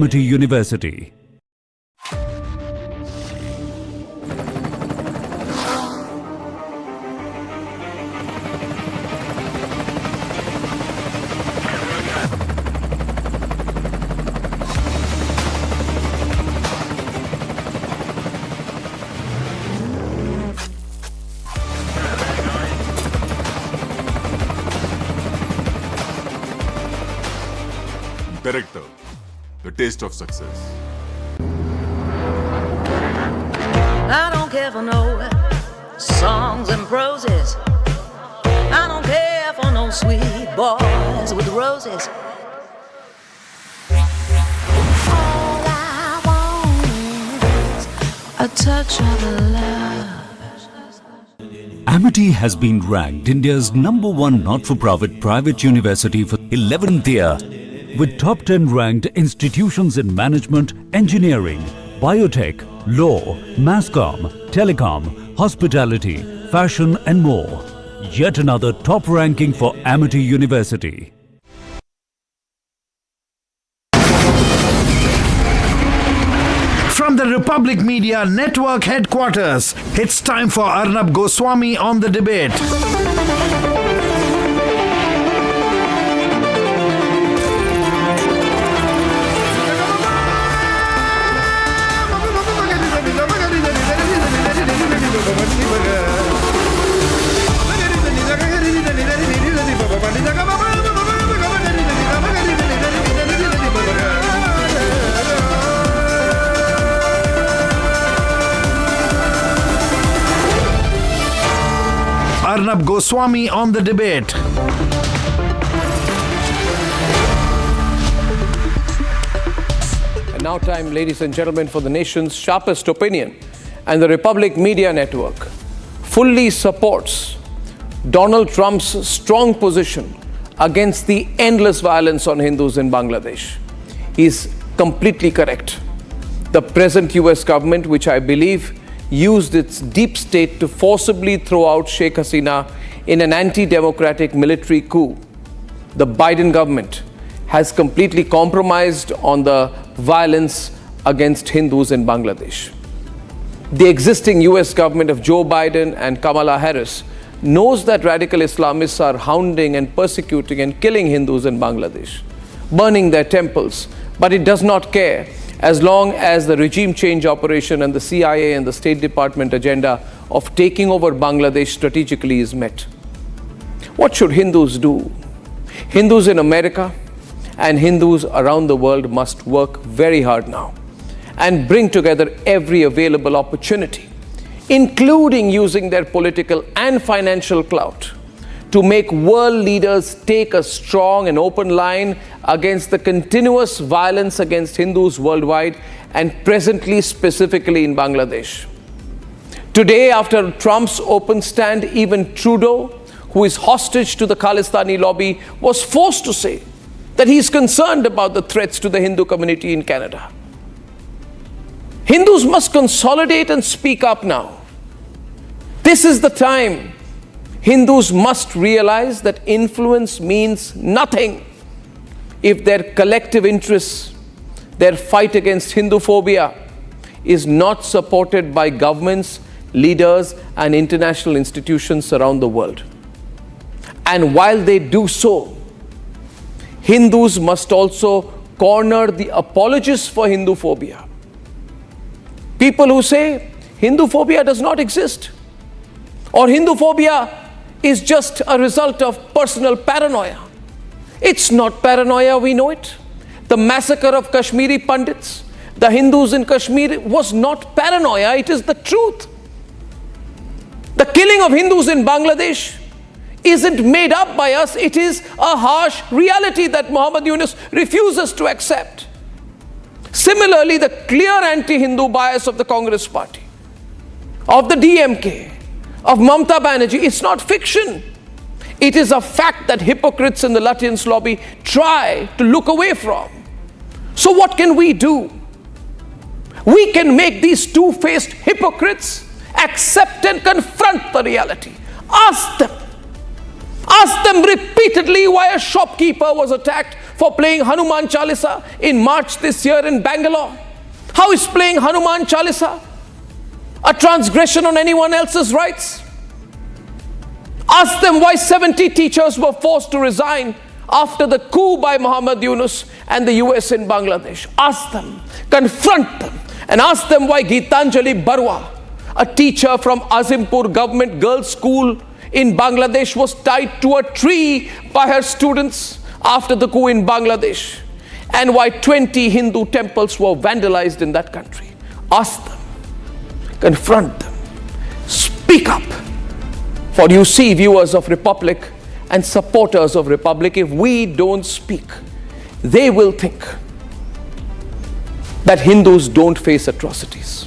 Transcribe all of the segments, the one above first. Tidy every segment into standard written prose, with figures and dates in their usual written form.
University. Director, The Taste of Success. I don't care for no songs and proses. I don't care for no sweet boys with roses. All I want is a touch of love. Amity has been ranked India's #1 not-for-profit private university for 11th year, with top 10 ranked institutions in management, engineering, biotech, law, masscom, telecom, hospitality, fashion and more. Yet another top ranking for Amity University. From the Republic Media Network headquarters, it's time for Arnab Goswami on the debate. Arnab Goswami on the debate. And now time, ladies and gentlemen, for the nation's sharpest opinion. And the Republic Media Network fully supports Donald Trump's strong position against the endless violence on Hindus in Bangladesh. He is completely correct. The present US government, which I believe used its deep state to forcibly throw out Sheikh Hasina in an anti-democratic military coup, the Biden government has completely compromised on the violence against Hindus in Bangladesh. The existing US government of Joe Biden and Kamala Harris knows that radical Islamists are hounding and persecuting and killing Hindus in Bangladesh, burning their temples, but it does not care as long as the regime change operation and the CIA and the State Department agenda of taking over Bangladesh strategically is met. What should Hindus do? Hindus in America and Hindus around the world must work very hard now and bring together every available opportunity, including using their political and financial clout, to make world leaders take a strong and open line against the continuous violence against Hindus worldwide and presently specifically in Bangladesh. Today, after Trump's open stand, even Trudeau, who is hostage to the Khalistani lobby, was forced to say that he is concerned about the threats to the Hindu community in Canada. Hindus must consolidate and speak up now. This is the time. Hindus must realize that influence means nothing if their collective interests, their fight against Hinduphobia, is not supported by governments, leaders, and international institutions around the world. And while they do so, Hindus must also corner the apologists for Hinduphobia. People who say Hinduphobia does not exist, or Hinduphobia is just a result of personal paranoia. It's not paranoia, we know it. The massacre of Kashmiri Pandits, the Hindus in Kashmir, was not paranoia, it is the truth. The killing of Hindus in Bangladesh isn't made up by us, it is a harsh reality that Moammad Yunus refuses to accept. Similarly, the clear anti-Hindu bias of the Congress Party, of the DMK, of Mamata Banerjee, it's not fiction. It is a fact that hypocrites in the Lutyens lobby try to look away from. So what can we do? We can make these two-faced hypocrites accept and confront the reality. Ask them repeatedly why a shopkeeper was attacked for playing Hanuman Chalisa in March this year in Bangalore? How is playing Hanuman Chalisa a transgression on anyone else's rights? Ask them why 70 teachers were forced to resign after the coup by Moammad Yunus and the US in Bangladesh. Ask them, confront them, and ask them why Geetanjali Barua, a teacher from Azimpur government girls' school in Bangladesh, was tied to a tree by her students after the coup in Bangladesh, and why 20 Hindu temples were vandalized in that country. Ask them, confront them, speak up. For you see, viewers of Republic and supporters of Republic, if we don't speak, they will think that Hindus don't face atrocities.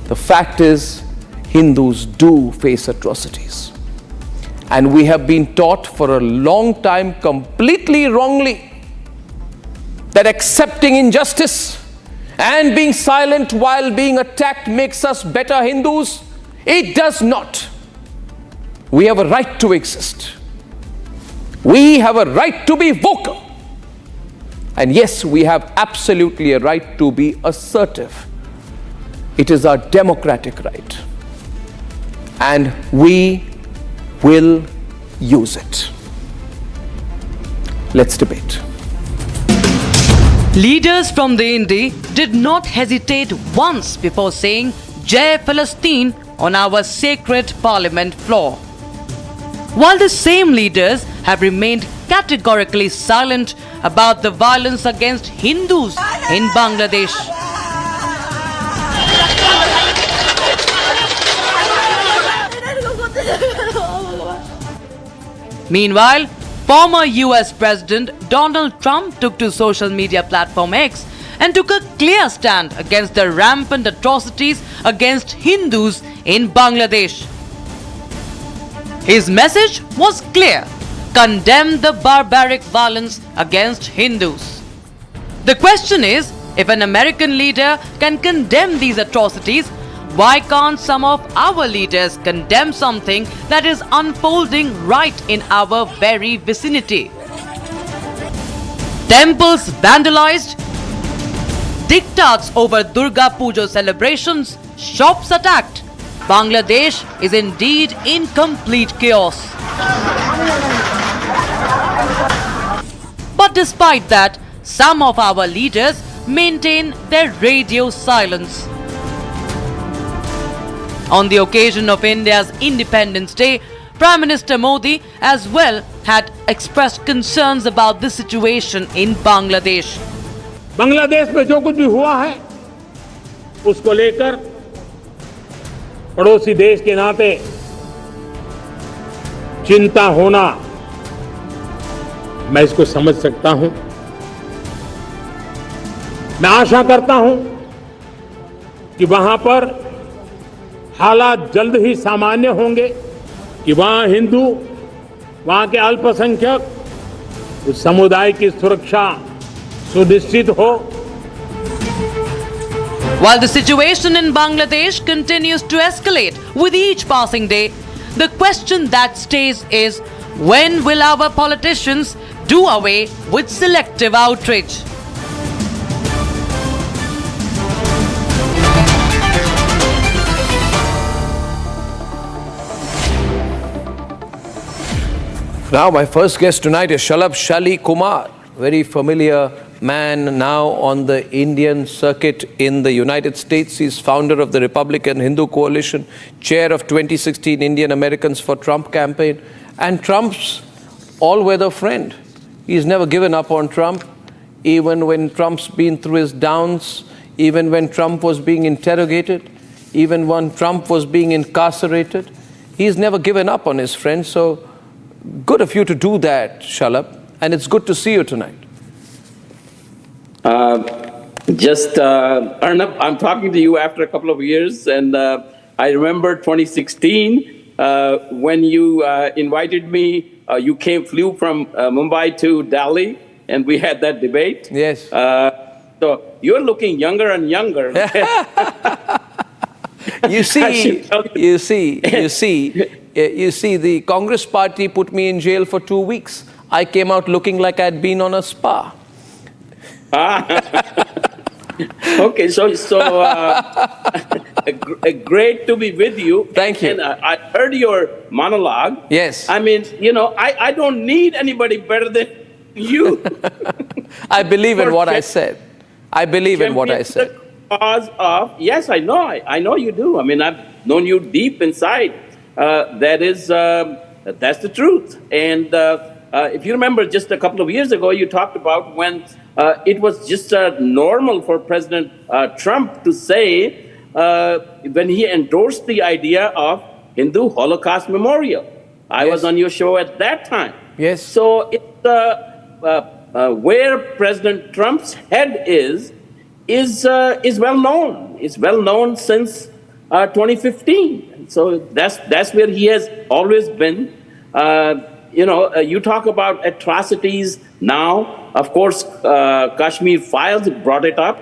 The fact is, Hindus do face atrocities. And we have been taught for a long time, completely wrongly, that accepting injustice and being silent while being attacked makes us better Hindus. It does not. We have a right to exist. We have a right to be vocal. And yes, we have absolutely a right to be assertive. It is our democratic right. And we will use it. Let's debate. Leaders from the Indy did not hesitate once before saying Jai Palestine on our sacred parliament floor. While the same leaders have remained categorically silent about the violence against Hindus in Bangladesh. Meanwhile, former US President Donald Trump took to social media platform X and took a clear stand against the rampant atrocities against Hindus in Bangladesh. His message was clear: condemn the barbaric violence against Hindus. The question is, if an American leader can condemn these atrocities, why can't some of our leaders condemn something that is unfolding right in our very vicinity? Temples vandalized, diktats over Durga Puja celebrations, shops attacked. Bangladesh is indeed in complete chaos. But despite that, some of our leaders maintain their radio silence. On the occasion of India's Independence Day, Prime Minister Modi as well had expressed concerns about the situation in Bangladesh. Bangladesh में जो कुछ भी हुआ है उसको लेकर पड़ोसी देश के नाते चिंता होना, मैं इसको समझ सकता हूं। मैं आशा करता हूं कि वहां पर हालात जल्द ही सामान्य होंगे, कि वहां हिंदू, वहां के अल्पसंख्यक, उस समुदाय की सुरक्षा सुनिश्चित हो। While the situation in Bangladesh continues to escalate with each passing day, the question that stays is, when will our politicians do away with selective outrage? Now, my first guest tonight is Shalabh Shali Kumar, very familiar man now on the Indian circuit in the United States. He's founder of the Republican Hindu Coalition, chair of 2016 Indian Americans for Trump campaign, and Trump's all-weather friend. He's never given up on Trump, even when Trump's been through his downs, even when Trump was being interrogated, even when Trump was being incarcerated. He's never given up on his friend. So good of you to do that, Shalabh, and it's good to see you tonight. Arnab, I'm talking to you after a couple of years, and I remember 2016 when you invited me. You flew from Mumbai to Delhi, and we had that debate. Yes. So you're looking younger and younger. You see, the Congress party put me in jail for 2 weeks. I came out looking like I'd been on a spa. Okay, so great to be with you. Thank you. And I heard your monologue. Yes. I mean, I don't need anybody better than you. I believe in For what I champ- said. I believe in what I said. The cause of, yes, I know. I know you do. I mean, I've known you deep inside. That's the truth. And if you remember, just a couple of years ago, you talked about when it was just normal for President Trump to say, when he endorsed the idea of Hindu Holocaust Memorial. I was on your show at that time. Yes. So it's where President Trump's head is well known. It's well known since 2015. So that's where he has always been. You talk about atrocities now. Of course, Kashmir files brought it up,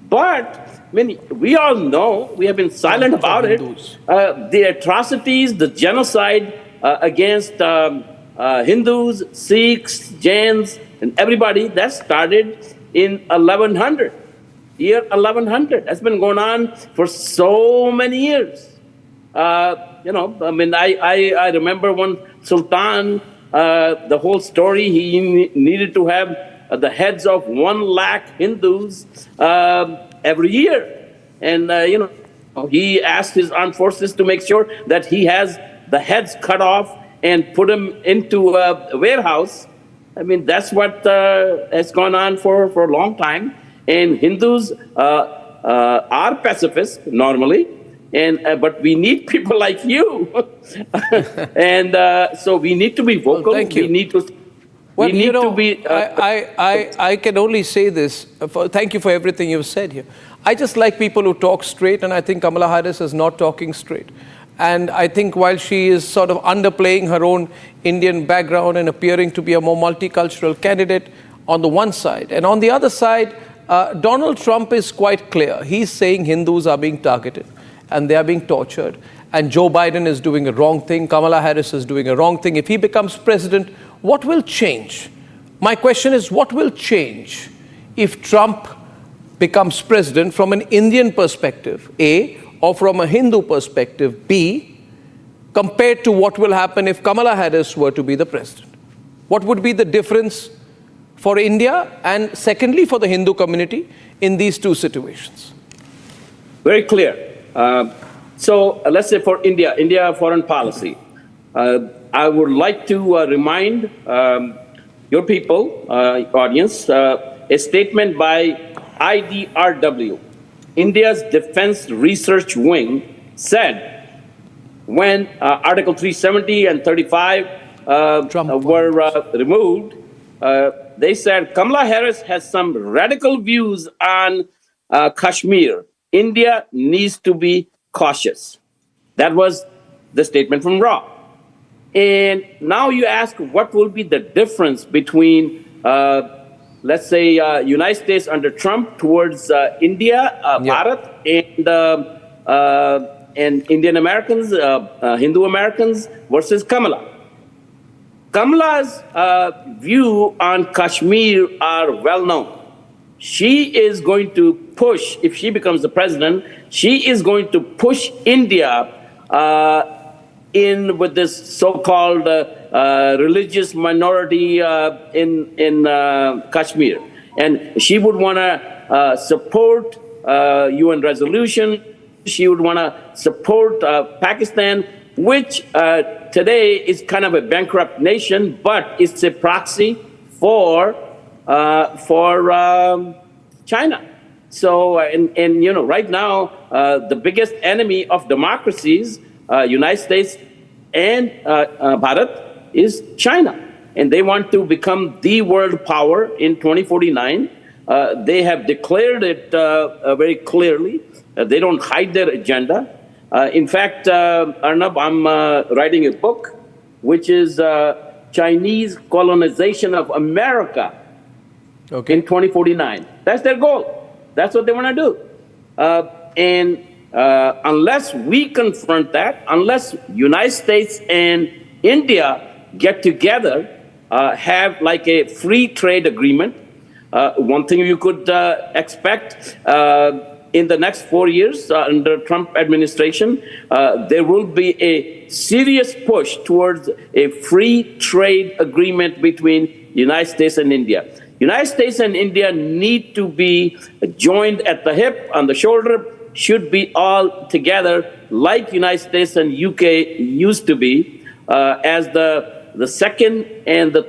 but I mean, we all know, we have been silent about it. The atrocities, the genocide against Hindus, Sikhs, Jains, and everybody, that started in 1100, year 1100. That's been going on for so many years. I remember when Sultan, the whole story, he needed to have the heads of 1 lakh Hindus every year. And, he asked his armed forces to make sure that he has the heads cut off and put them into a warehouse. I mean, that's what has gone on for a long time. And Hindus are pacifists normally. But we need people like you. And so we need to be vocal. Well, thank you. We need to... Well, we need to be, I can only say this. Thank you for everything you've said here. I just like people who talk straight, and I think Kamala Harris is not talking straight. And I think while she is sort of underplaying her own Indian background and appearing to be a more multicultural candidate on the one side, and on the other side, Donald Trump is quite clear. He's saying Hindus are being targeted and they are being tortured. And Joe Biden is doing a wrong thing. Kamala Harris is doing a wrong thing. If he becomes president, what will change? My question is, what will change if Trump becomes president from an Indian perspective, A, or from a Hindu perspective, B, compared to what will happen if Kamala Harris were to be the president? What would be the difference for India and secondly for the Hindu community in these two situations? Very clear. So let's say for India foreign policy, I would like to remind your people, audience, a statement by IDRW, India's Defense Research Wing, said when Article 370 and 35 were removed, they said Kamala Harris has some radical views on Kashmir. India needs to be cautious. That was the statement from RAW. And now you ask, what will be the difference between, let's say, United States under Trump towards India, Bharat, and Indian Americans, Hindu Americans versus Kamala. Kamala's view on Kashmir are well known. She is going to push, if she becomes the president, she is going to push India in with this so-called religious minority in Kashmir. And she would want to support UN resolution. She would want to support Pakistan, which today is kind of a bankrupt nation, but it's a proxy for China. So, right now, the biggest enemy of democracies, United States and Bharat, is China. And they want to become the world power in 2049. They have declared it very clearly. They don't hide their agenda. In fact, Arnab, I'm writing a book, which is Chinese colonization of America in 2049. That's their goal. That's what they want to do. Unless we confront that, unless United States and India get together, have like a free trade agreement, One thing you could expect in the next 4 years under Trump administration, there will be a serious push towards a free trade agreement between United States and India. United States and India need to be joined at the hip, on the shoulder, should be all together like United States and UK used to be, as the second and the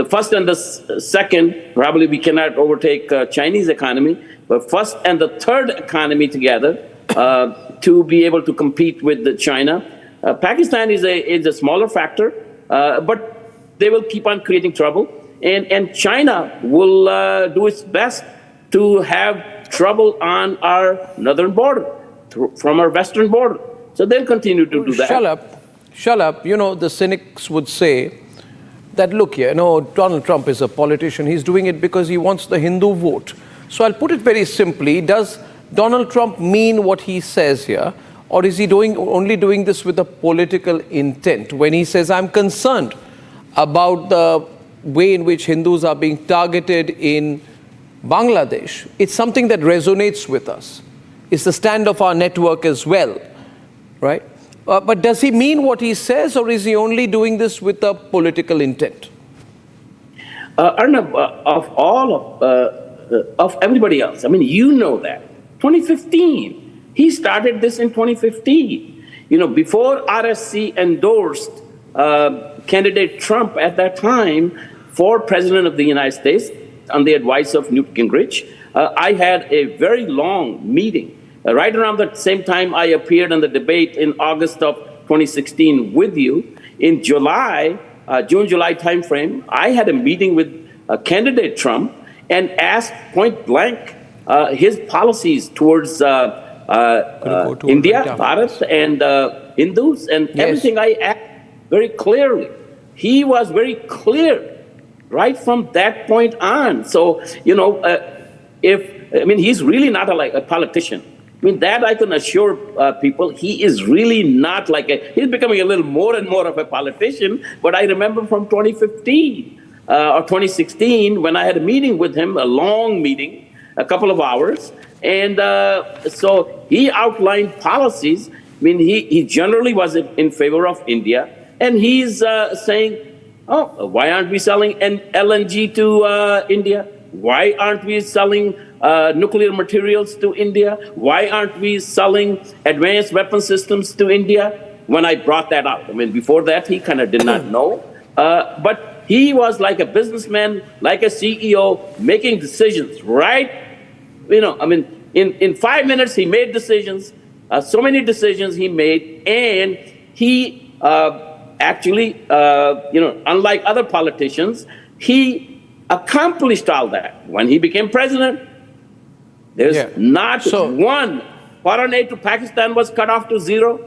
first and the second. Probably we cannot overtake Chinese economy, but first and the third economy together to be able to compete with China. Pakistan is a smaller factor, but they will keep on creating trouble. And China will do its best to have trouble on our northern border, from our western border. So they'll continue to do that. Shut up. You know, the cynics would say that, look here, Donald Trump is a politician. He's doing it because he wants the Hindu vote. So I'll put it very simply. Does Donald Trump mean what he says here? Or is he only doing this with a political intent? When he says, I'm concerned about the way in which Hindus are being targeted in Bangladesh, it's something that resonates with us. It's the stand of our network as well, right? But does he mean what he says, or is he only doing this with a political intent? Arnab, of everybody else, I mean, you know that. 2015, he started this in 2015. Before RSC endorsed candidate Trump at that time for president of the United States, on the advice of Newt Gingrich, I had a very long meeting. Right around the same time I appeared in the debate in August of 2016 with you. In July, June-July timeframe, I had a meeting with candidate Trump and asked point blank his policies towards India, Bharat, and Hindus, and everything I asked very clearly. He was very clear right from that point on. So, he's really not a politician. I mean, that I can assure people, he is really not he's becoming a little more and more of a politician. But I remember from 2015 or 2016, when I had a meeting with him, a long meeting, a couple of hours. And so he outlined policies. I mean, he generally was in favor of India. And he's saying, why aren't we selling LNG to India? Why aren't we selling nuclear materials to India? Why aren't we selling advanced weapon systems to India? When I brought that up, I mean, before that, he kind of did not know. But he was like a businessman, like a CEO, making decisions, right? In 5 minutes, he made decisions, so many decisions he made, and he actually, unlike other politicians, he accomplished all that. When he became president, there's not one foreign aid to Pakistan was cut off to zero.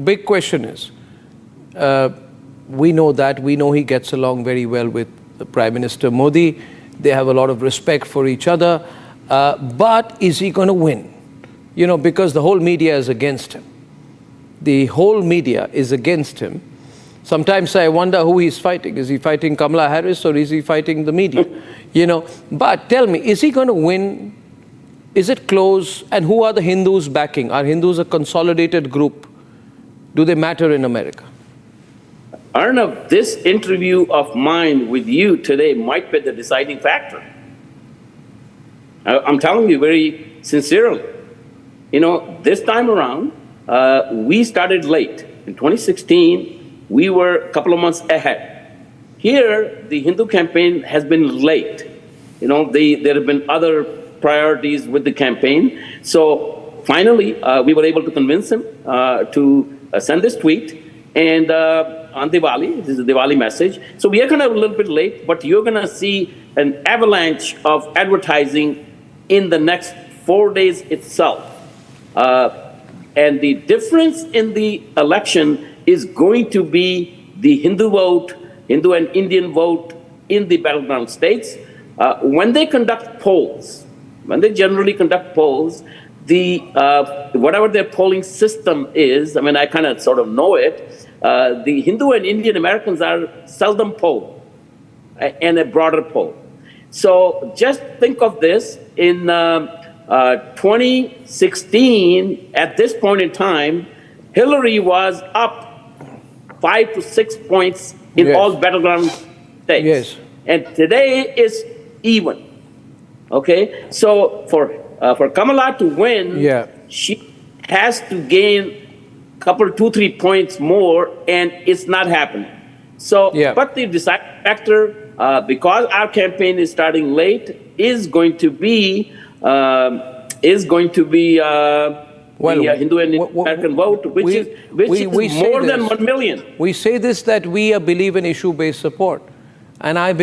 Big question is, we know that. We know he gets along very well with the Prime Minister Modi. They have a lot of respect for each other. But is he going to win? Because the whole media is against him. The whole media is against him. Sometimes I wonder who he's fighting. Is he fighting Kamala Harris, or is he fighting the media? But tell me, is he going to win? Is it close? And who are the Hindus backing? Are Hindus a consolidated group? Do they matter in America? Arnab, this interview of mine with you today might be the deciding factor. I'm telling you very sincerely. This time around, we started late. In 2016, we were a couple of months ahead. Here, the Hindu campaign has been late. There have been other priorities with the campaign. So finally, we were able to convince him to send this tweet. And on Diwali, this is a Diwali message. So we are kind of a little bit late, but you're going to see an avalanche of advertising in the next 4 days itself. And the difference in the election is going to be the Hindu vote, Hindu and Indian vote in the battleground states. When they conduct polls, when they generally conduct polls, whatever their polling system is, I kind of sort of know it, the Hindu and Indian Americans are seldom polled. and a broader poll. So just think of this in 2016, at this point in time, Hillary was up 5 to 6 points in all battleground states. Yes. And today is even. Okay? So for Kamala to win, she has to gain a couple, 2-3 points more, and it's not happening. So, but the deciding factor, because our campaign is starting late, is going to be the Hindu and American vote, which is more than 1 million. We say this that we believe in issue-based support. And I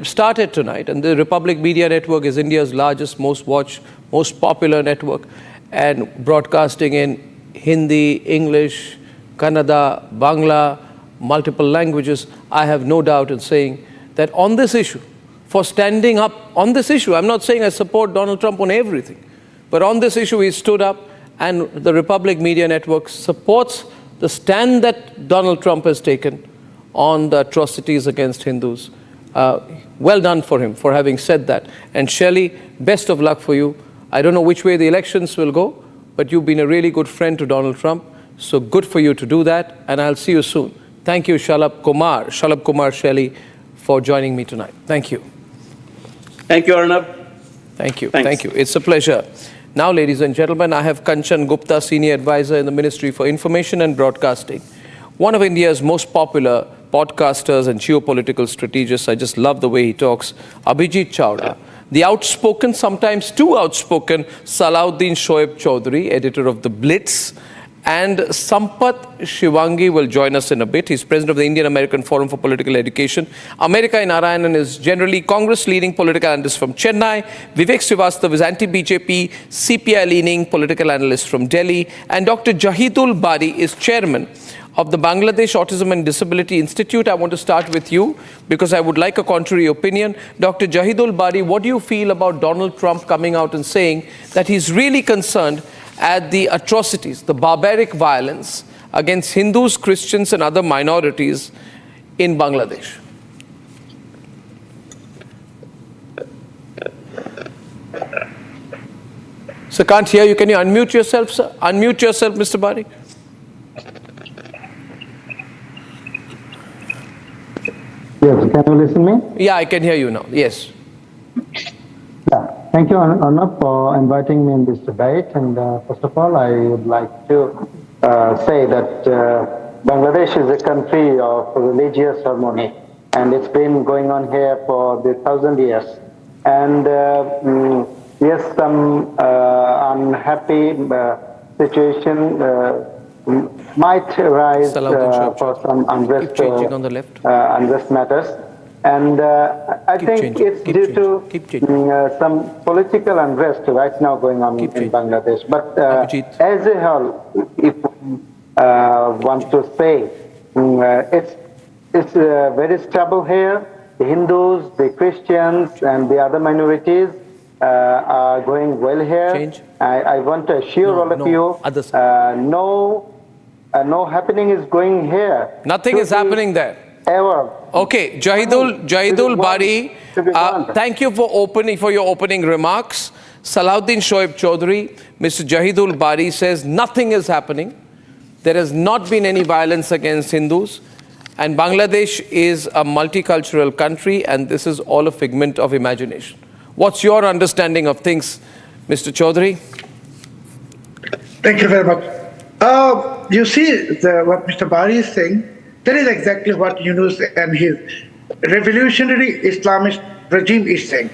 started tonight, and the Republic Media Network is India's largest, most watched, most popular network, and broadcasting in Hindi, English, Kannada, Bangla, multiple languages. I have no doubt in saying that on this issue, for standing up on this issue, I'm not saying I support Donald Trump on everything, but on this issue he stood up, and the Republic Media Network supports the stand that Donald Trump has taken on the atrocities against Hindus. Well done for him for having said that. And Shelley, best of luck for you. I don't know which way the elections will go, but you've been a really good friend to Donald Trump. So good for you to do that, and I'll see you soon. Thank you, Shalabh Kumar Shelley, for joining me tonight. Thank you. Thank you, Arnab. Thank you. Thank you. It's a pleasure. Now, ladies and gentlemen, I have Kanchan Gupta, Senior Advisor in the Ministry for Information and Broadcasting, one of India's most popular podcasters and geopolitical strategists. I just love the way he talks. Abhijit Chawda, the outspoken, sometimes too outspoken, Salahuddin Shoaib Chaudhary, editor of The Blitz, and Sampath Shivangi will join us in a bit. He's president of the Indian American Forum for Political Education. America Narayanan is generally Congress-leading political analyst from Chennai. Vivek Srivastava is anti-BJP, CPI-leaning political analyst from Delhi. And Dr. Jahidul Bari is chairman of the Bangladesh Autism and Disability Institute. I want to start with you because I would like a contrary opinion. Dr. Jahidul Bari, what do you feel about Donald Trump coming out and saying that he's really concerned at the atrocities, the barbaric violence against Hindus, Christians, and other minorities in Bangladesh? Sir, can't hear you. Can you unmute yourself, sir? Unmute yourself, Mr. Bari. Yes, can you listen to me? Yeah, I can hear you now. Yes. Yeah. Thank you, Arnab, for inviting me in this debate. And first of all, I would like to say that Bangladesh is a country of religious harmony, and it's been going on here for 1,000 years. And yes, some unhappy situation might arise for some unrest, unrest matters. And I think it's due to some political unrest right now going on in Bangladesh. But as a whole, if we want to say, it's very stable here. The Hindus, the Christians, and the other minorities are going well here. I want to assure all of you, no happening is going here. Nothing is happening there. Ever. Okay, Jahidul Bari, thank you for your opening remarks. Salahuddin Shoaib Chaudhary, Mr. Jahidul Bari says nothing is happening. There has not been any violence against Hindus, and Bangladesh is a multicultural country, and this is all a figment of imagination. What's your understanding of things, Mr. Chaudhary? Thank you very much. You see, what Mr. Bari is saying, that is exactly what Yunus and his revolutionary Islamist regime is saying.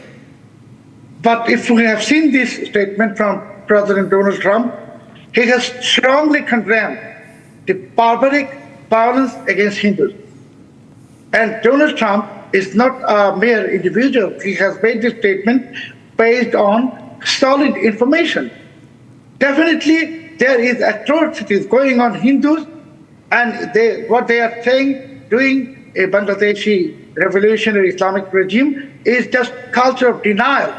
But if we have seen this statement from President Donald Trump, he has strongly condemned the barbaric violence against Hindus. And Donald Trump is not a mere individual. He has made this statement based on solid information. Definitely, there is atrocities going on Hindus, and what they are saying, doing a Bangladeshi revolutionary Islamic regime is just culture of denial.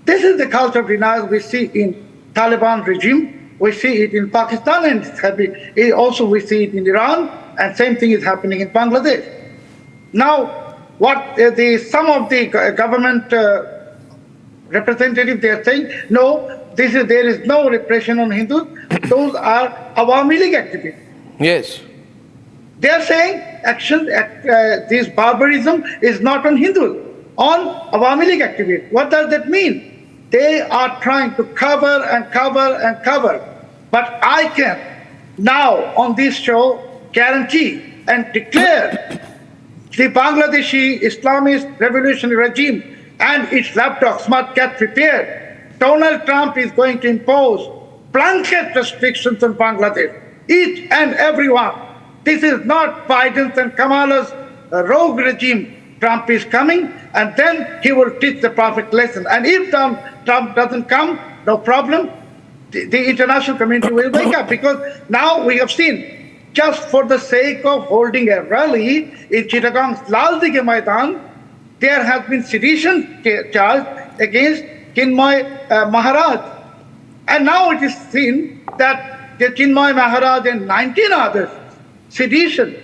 This is the culture of denial we see in Taliban regime, we see it in Pakistan, and also we see it in Iran, and same thing is happening in Bangladesh. Now, what some of the government representatives, they are saying, no, there is no repression on Hindus. Those are Awami League activists. Yes. They are saying this barbarism is not on Hindus, on Awami League activists. What does that mean? They are trying to cover and cover and cover. But I can now on this show guarantee and declare the Bangladeshi Islamist revolutionary regime and its lapdogs must get prepared. Donald Trump is going to impose blanket restrictions on Bangladesh, each and every one. This is not Biden's and Kamala's rogue regime. Trump is coming, and then he will teach the perfect lesson. And if Trump doesn't come, no problem. The international community will wake up, because now we have seen, just for the sake of holding a rally in Chittagong's Lal Dighe Maidan, there has been sedition charged against Chinmoy Maharaj. And now it is seen that the Chinmoy Maharaj and 19 others, sedition.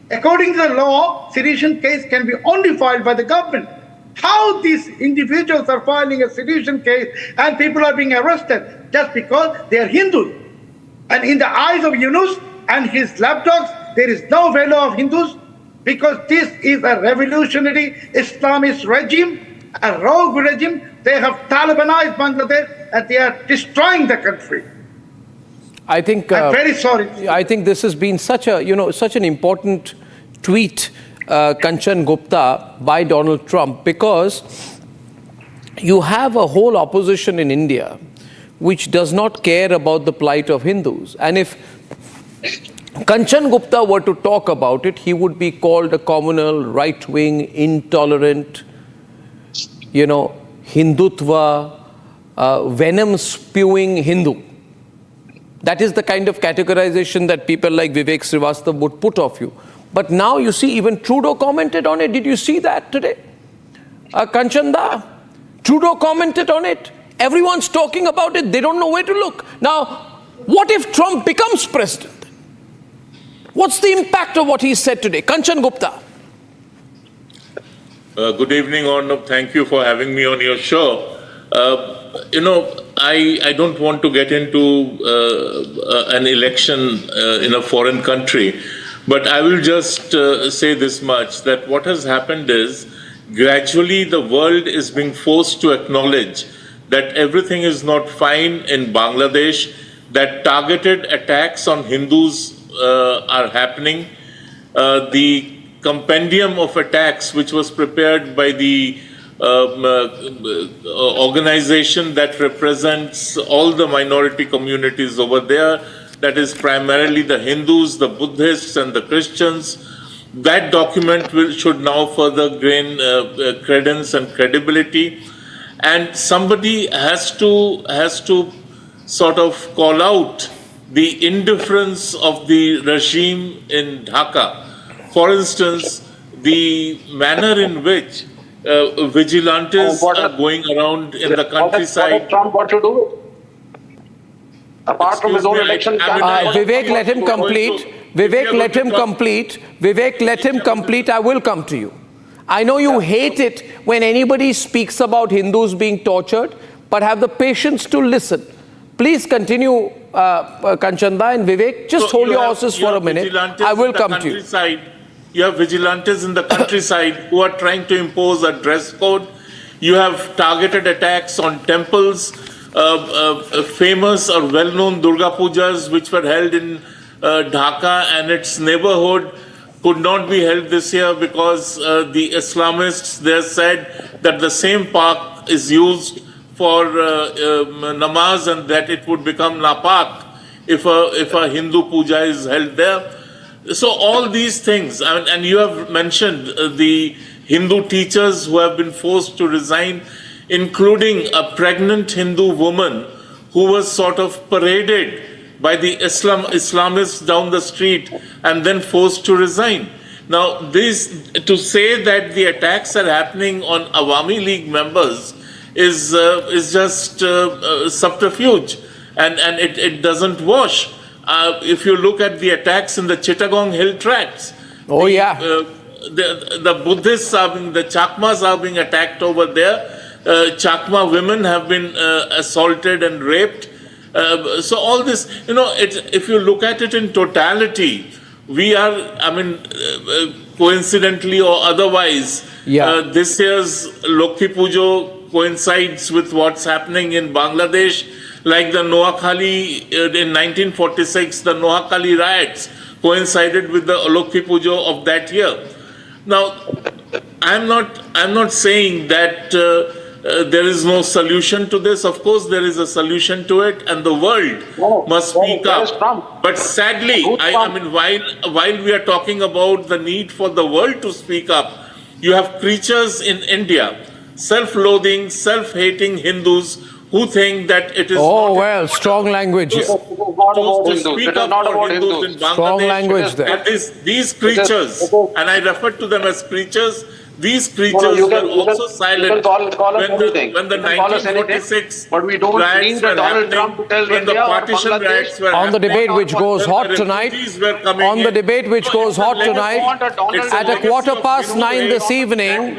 According to the law, sedition case can be only filed by the government. How these individuals are filing a sedition case and people are being arrested just because they are Hindus. And in the eyes of Yunus and his lapdogs, there is no value of Hindus, because this is a revolutionary Islamist regime, a rogue regime. They have Talibanized Bangladesh and they are destroying the country. I think I'm very sorry. I think this has been such an important tweet, Kanchan Gupta, by Donald Trump, because you have a whole opposition in India which does not care about the plight of Hindus. And if Kanchan Gupta were to talk about it, he would be called a communal, right-wing, intolerant, Hindutva, venom-spewing Hindu. That is the kind of categorization that people like Vivek Srivastava would put of you. But now you see, even Trudeau commented on it. Did you see that today? Kanchanda, Trudeau commented on it. Everyone's talking about it. They don't know where to look. Now, what if Trump becomes president? What's the impact of what he said today? Kanchan Gupta. Good evening, Arnab. Thank you for having me on your show. I don't want to get into an election in a foreign country, but I will just say this much, that what has happened is gradually the world is being forced to acknowledge that everything is not fine in Bangladesh, that targeted attacks on Hindus are happening. The compendium of attacks which was prepared by the organization that represents all the minority communities over there, that is primarily the Hindus, the Buddhists and the Christians, that document should now further gain credence and credibility. And somebody has to sort of call out the indifference of the regime in Dhaka. For instance, the manner in which vigilantes are going around in the countryside. What does Trump want to do? Apart from his own election campaign. Vivek, let him complete. Vivek, let him complete. Vivek, let him complete. I will come to you. I know you hate it when anybody speaks about Hindus being tortured, but have the patience to listen. Please continue, Kanchanda and Vivek. Just hold your horses for a minute. I will come to you. You have vigilantes in the countryside who are trying to impose a dress code. You have targeted attacks on temples, famous or well-known Durga Pujas which were held in Dhaka and its neighborhood could not be held this year because the Islamists there said that the same park is used for namaz and that it would become napak if a Hindu puja is held there. So all these things, and you have mentioned the Hindu teachers who have been forced to resign, including a pregnant Hindu woman who was sort of paraded by the Islamists down the street and then forced to resign. Now, to say that the attacks are happening on Awami League members is just subterfuge, and it doesn't wash. If you look at the attacks in the Chittagong Hill Tracts, the Buddhists the Chakmas are being attacked over there. Chakma women have been assaulted and raped. So all this, if you look at it in totality, we are, coincidentally or otherwise, this year's Lokhi Pujo coincides with what's happening in Bangladesh, like the Noakhali in 1946, the Noakhali riots coincided with the Lokhi Pujo of that year. Now, I'm not saying that there is no solution to this. Of course, there is a solution to it, and the world must speak up. But sadly, while we are talking about the need for the world to speak up, you have creatures in India, self-loathing, self-hating Hindus who think that it is strong language. to speak up for Hindus in Bangladesh. Strong language there. And these creatures, and I refer to them as creatures, these creatures were also silent when the 1946 riots were happening, when the partition riots were happening. On the debate which goes hot tonight, at a 9:15 this evening,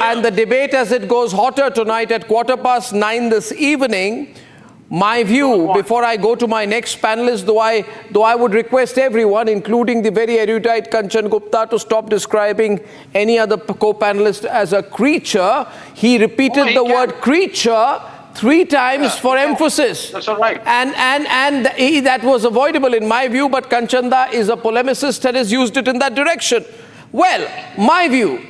and the debate as it goes hotter tonight at 9:15 this evening, my view, before I go to my next panelist, though I would request everyone, including the very erudite Kanchan Gupta, to stop describing any other co-panelist as a creature. He repeated the word creature 3 times for emphasis. That's all right. And that was avoidable in my view, but Kanchanda is a polemicist and has used it in that direction. Well, my view,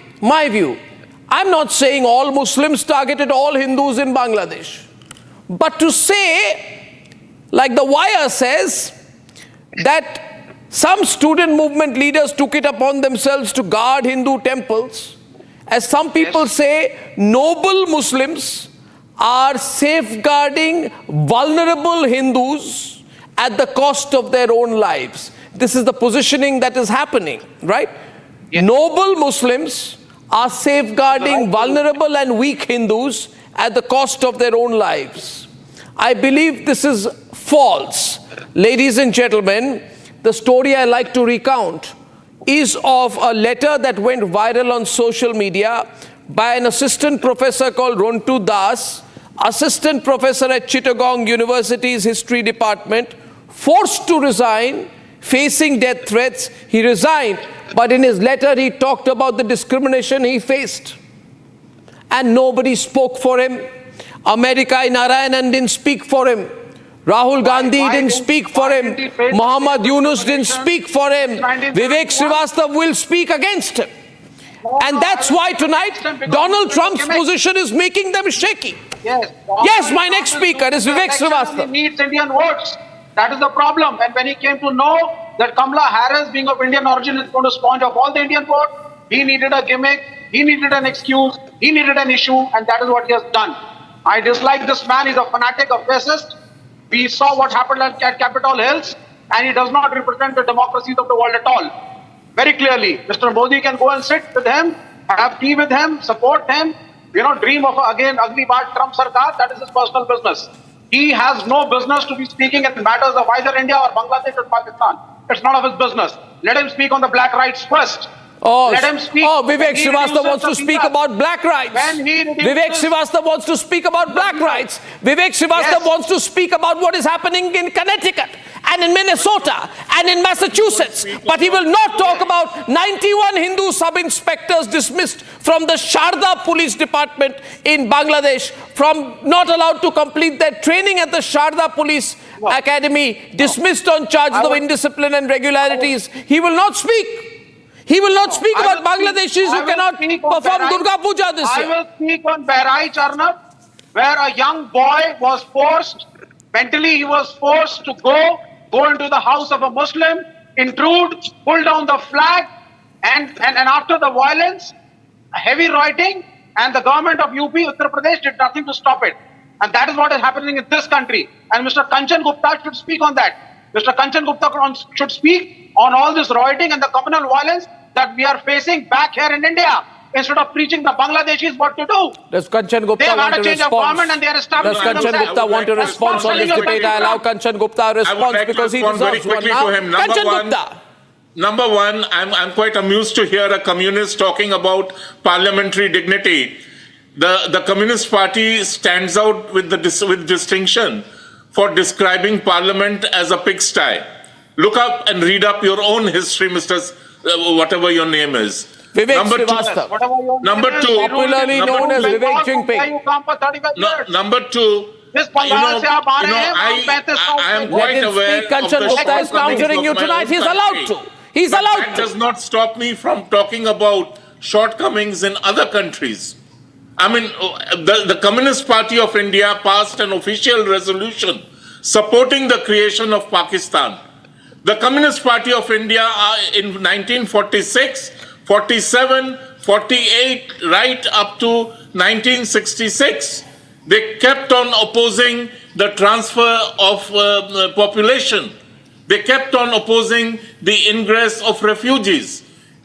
I'm not saying all Muslims targeted all Hindus in Bangladesh. But to say, like the Wire says, that some student movement leaders took it upon themselves to guard Hindu temples, as some people say, noble Muslims are safeguarding vulnerable Hindus at the cost of their own lives. This is the positioning that is happening, right? Yes. Noble Muslims are safeguarding vulnerable and weak Hindus at the cost of their own lives. I believe this is false. Ladies and gentlemen, the story I like to recount is of a letter that went viral on social media by an assistant professor called Rontu Das, assistant professor at Chittagong University's history department, forced to resign, facing death threats. He resigned, but in his letter he talked about the discrimination he faced. And nobody spoke for him. Amerikai Narayanan didn't speak for him. Rahul Gandhi didn't speak for him. Moammad Yunus didn't speak for him. Vivek Srivastava will speak against him. And that's why tonight Donald Trump's position is making them shaky. Yes, my next speaker is Vivek Srivastava. He needs Indian votes. That is the problem. And when he came to know that Kamala Harris, being of Indian origin, is going to sponge off all the Indian vote, he needed a gimmick, he needed an excuse, he needed an issue, and that is what he has done. I dislike this man. He's a fanatic, a fascist. We saw what happened at Capitol Hills, and he does not represent the democracies of the world at all. Very clearly, Mr. Modi can go and sit with him, have tea with him, support him, dream of again ugly bad Trump Sarkar. That is his personal business. He has no business to be speaking in matters of either India or Bangladesh or Pakistan. It's none of his business. Let him speak on the black rights first. Let him speak. Vivek Srivastava wants to speak about black rights. Vivek Srivastava wants to speak about black rights. Vivek Srivastava wants to speak about what is happening in Connecticut and in Minnesota and in Massachusetts. But he will not talk about 91 Hindu sub-inspectors dismissed from the Sharda Police Department in Bangladesh, from not allowed to complete their training at the Sharda Police Academy, dismissed on charges of indiscipline and irregularities. He will not speak. He will not speak about Bangladeshis who cannot perform Durga Puja this year. I will speak on Bahraich, Arnab, where a young boy was forced, mentally he was forced to go into the house of a Muslim, intrude, pull down the flag, and after the violence, heavy rioting, and the government of UP, Uttar Pradesh, did nothing to stop it. And that is what is happening in this country. And Mr. Kanchan Gupta should speak on that. Mr. Kanchan Gupta should speak on all this rioting and the communal violence that we are facing back here in India, instead of preaching the Bangladeshis what to do. Does Kanchan Gupta want to respond? Does Kanchan Gupta want a response on this debate? I allow Kanchan Gupta a response because he deserves one now. Kanchan Gupta. Number one, I'm quite amused to hear a communist talking about parliamentary dignity. The Communist Party stands out with distinction for describing Parliament as a pigsty. Look up and read up your own history, Mr. Whatever your name is. Vivek Number Srivastava. Number two, popularly known as Vivek Jinping. Number two, I am quite aware of Kanchan Gupta is countering you tonight. He's allowed to. He's allowed to. That does not stop me from talking about shortcomings in other countries. I mean, the Communist Party of India passed an official resolution supporting the creation of Pakistan. The Communist Party of India in 1946, 47, 48, right up to 1966, they kept on opposing the transfer of population. They kept on opposing the ingress of refugees.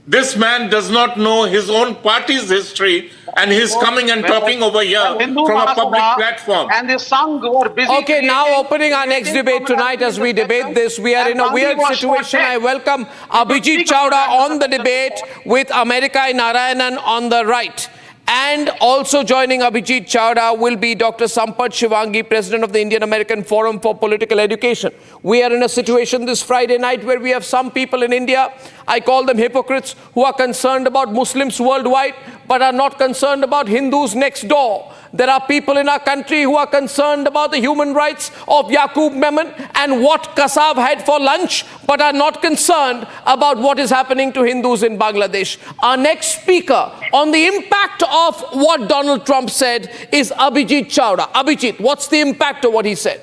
This man does not know his own party's history, and he's coming and talking over here from a public platform. And the Sangh were busy. Okay, now opening our next debate tonight as we debate this. We are in a weird situation. I welcome Abhijit Chawda on the debate with Amerikai Narayanan on the right. And also joining Abhijit Chawda will be Dr. Sampath Shivangi, President of the Indian American Forum for Political Education. We are in a situation this Friday night where we have some people in India, I call them hypocrites, who are concerned about Muslims worldwide, but are not concerned about Hindus next door. There are people in our country who are concerned about the human rights of Yaqub Memon and what Kasav had for lunch, but are not concerned about what is happening to Hindus in Bangladesh. Our next speaker on the impact of what Donald Trump said is Abhijit Chawda. Abhijit, what's the impact of what he said?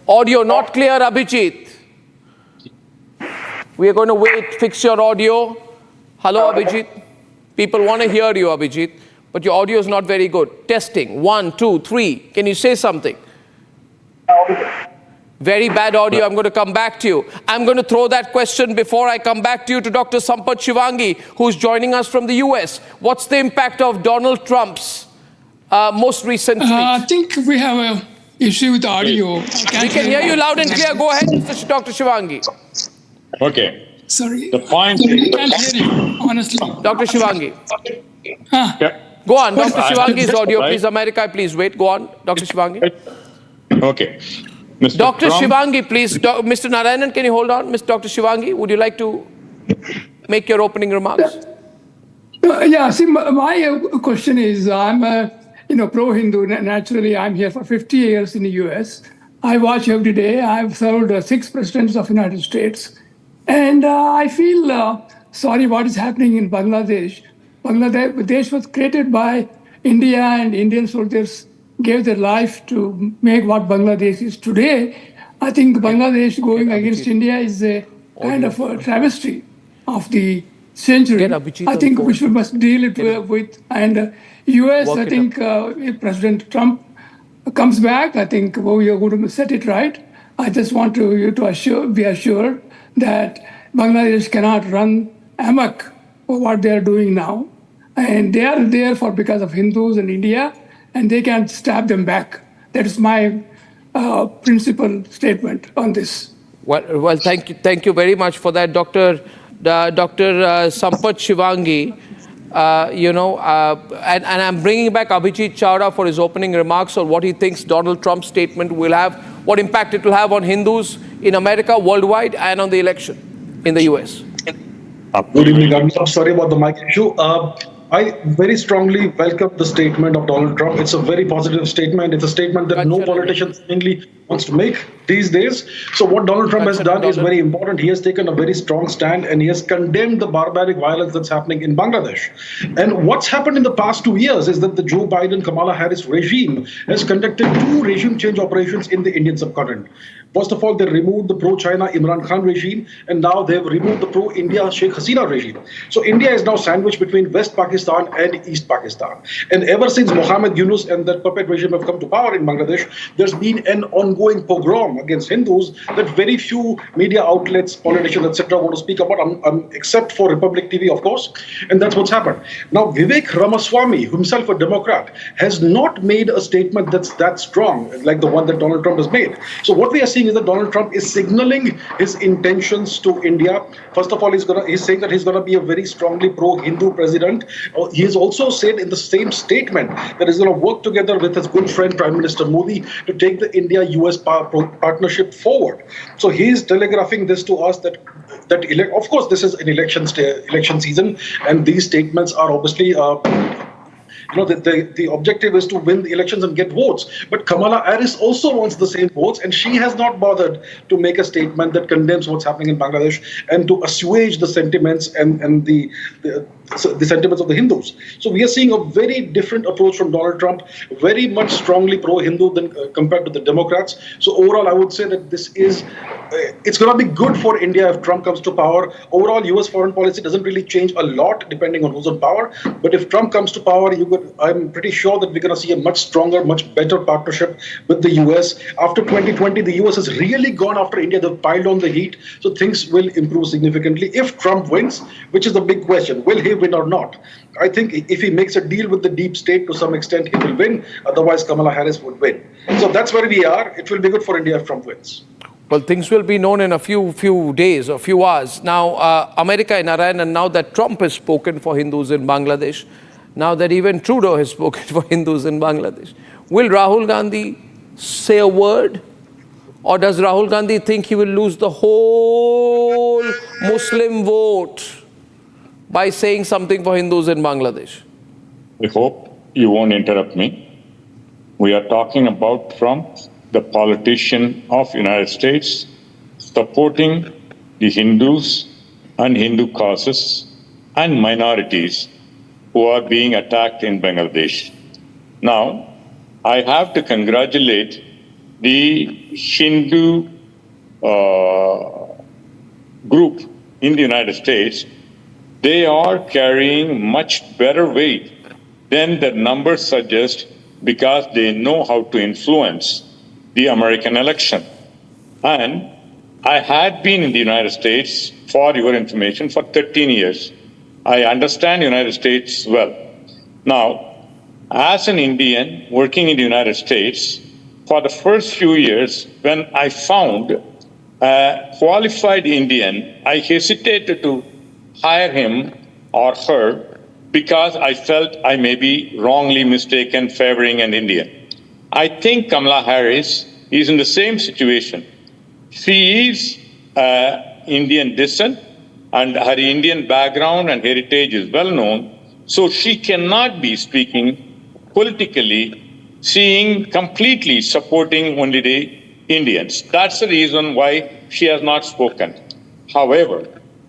Audio not clear, Abhijit. We are going to wait. Fix your audio. Hello, Abhijit. People want to hear you, Abhijit, but your audio is not very good. Testing. 1, 2, 3. Can you say something? Very bad audio. I'm going to come back to you. I'm going to throw that question before I come back to you to Dr. Sampath Shivangi, who's joining us from the US. What's the impact of Donald Trump's most recent tweet? I think we have an issue with the audio. We can hear you loud and clear. Go ahead, Dr. Shivangi. Okay. Sorry. The point I can't hear you, honestly. Dr. Shivangi. Go on, Dr. Shivangi's audio, please. America, please wait. Go on, Dr. Shivangi. Okay. Mr. Dr. Trump, Shivangi, please. Mr. Narayanan, can you hold on? Dr. Shivangi, would you like to make your opening remarks? Yeah, see, my question is, I'm pro-Hindu. Naturally, I'm here for 50 years in the US. I watch every day. I've served 6 presidents of the United States. And I feel sorry what is happening in Bangladesh. Bangladesh was created by India, and Indian soldiers gave their life to make what Bangladesh is today. I think Bangladesh going against India is a kind of a travesty of the century. I think we must deal it with. And US, I think if President Trump comes back, I think we are going to set it right. I just want you to be assured that Bangladesh cannot run amok for what they are doing now. And they are there because of Hindus and India, and they can't stab them back. That is my principal statement on this. Well, thank you very much for that, Dr. Sampath Shivangi. And I'm bringing back Abhijit Chawda for his opening remarks on what he thinks Donald Trump's statement will have, what impact it will have on Hindus in America, worldwide, and on the election in the US. Good evening. I'm sorry about the mic issue. I very strongly welcome the statement of Donald Trump. It's a very positive statement. It's a statement that no politician seemingly wants to make these days. So what Donald Trump has done is very important. He has taken a very strong stand, and he has condemned the barbaric violence that's happening in Bangladesh. And what's happened in the past 2 years is that the Joe Biden, Kamala Harris regime has conducted 2 regime change operations in the Indian subcontinent. First of all, they removed the pro-China Imran Khan regime, and now they've removed the pro-India Sheikh Hasina regime. So India is now sandwiched between West Pakistan and East Pakistan. And ever since Moammad Yunus and that puppet regime have come to power in Bangladesh, there's been an ongoing pogrom against Hindus that very few media outlets, politicians, etc. want to speak about, except for Republic TV, of course. And that's what's happened. Now, Vivek Ramaswamy, himself a Democrat, has not made a statement that's that strong, like the one that Donald Trump has made. So what we are seeing is that Donald Trump is signaling his intentions to India. First of all, he's saying that he's going to be a very strongly pro-Hindu president. He has also said in the same statement that he's going to work together with his good friend Prime Minister Modi to take the India-US partnership forward. So he's telegraphing this to us that of course this is an election season, and these statements are obviously the objective is to win the elections and get votes. But Kamala Harris also wants the same votes, and she has not bothered to make a statement that condemns what's happening in Bangladesh and to assuage the sentiments and the sentiments of the Hindus. So we are seeing a very different approach from Donald Trump, very much strongly pro-Hindu than compared to the Democrats. So overall, I would say that this is, it's going to be good for India if Trump comes to power. Overall, US foreign policy doesn't really change a lot depending on who's on power. But if Trump comes to power, I'm pretty sure that we're going to see a much stronger, much better partnership with the US. After 2020, the US has really gone after India. They've piled on the heat. So things will improve significantly if Trump wins, which is the big question. Will he win or not? I think if he makes a deal with the deep state to some extent, he will win. Otherwise, Kamala Harris would win. So that's where we are. It will be good for India if Trump wins. Well, things will be known in a few days or few hours. Now, America and Iran, and now that Trump has spoken for Hindus in Bangladesh, now that even Trudeau has spoken for Hindus in Bangladesh, will Rahul Gandhi say a word? Or does Rahul Gandhi think he will lose the whole Muslim vote by saying something for Hindus in Bangladesh? I hope you won't interrupt me. We are talking about Trump, the politician of the United States, supporting the Hindus and Hindu causes and minorities who are being attacked in Bangladesh. Now, I have to congratulate the Hindu group in the United States. They are carrying much better weight than the numbers suggest because they know how to influence the American election. And I had been in the United States, for your information, for 13 years. I understand the United States well. Now, as an Indian working in the United States, for the first few years, when I found a qualified Indian, I hesitated to hire him or her because I felt I may be wrongly mistaken favoring an Indian. I think Kamala Harris is in the same situation. She is Indian descent, and her Indian background and heritage is well known, so she cannot be speaking politically, completely supporting only the Indians. That's the reason why she has not spoken. However,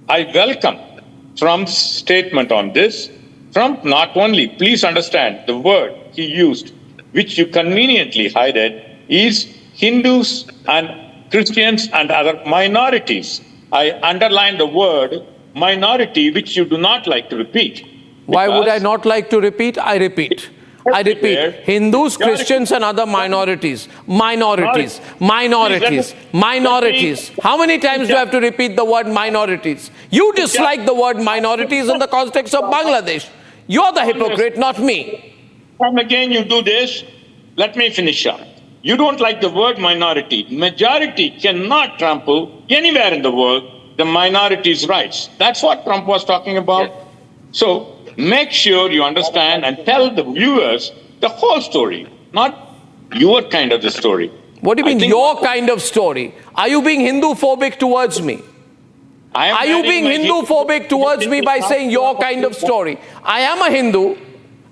I welcome Trump's statement on this. Trump not only, please understand, the word he used, which you conveniently hided, is Hindus and Christians and other minorities. I underline the word minority, which you do not like to repeat. Why would I not like to repeat? I repeat. Hindus, Christians and other minorities. Minorities. How many times do I have to repeat the word minorities? You dislike the word minorities in the context of Bangladesh. You're the hypocrite, not me. And again you do this. Let me finish up. You don't like the word minority. Majority cannot trample anywhere in the world the minorities' rights. That's what Trump was talking about. So make sure you understand and tell the viewers the whole story, not your kind of the story. What do you mean your kind of story? Are you being Hindu-phobic towards me? Are you being Hindu-phobic towards me by saying your kind of story? I am a Hindu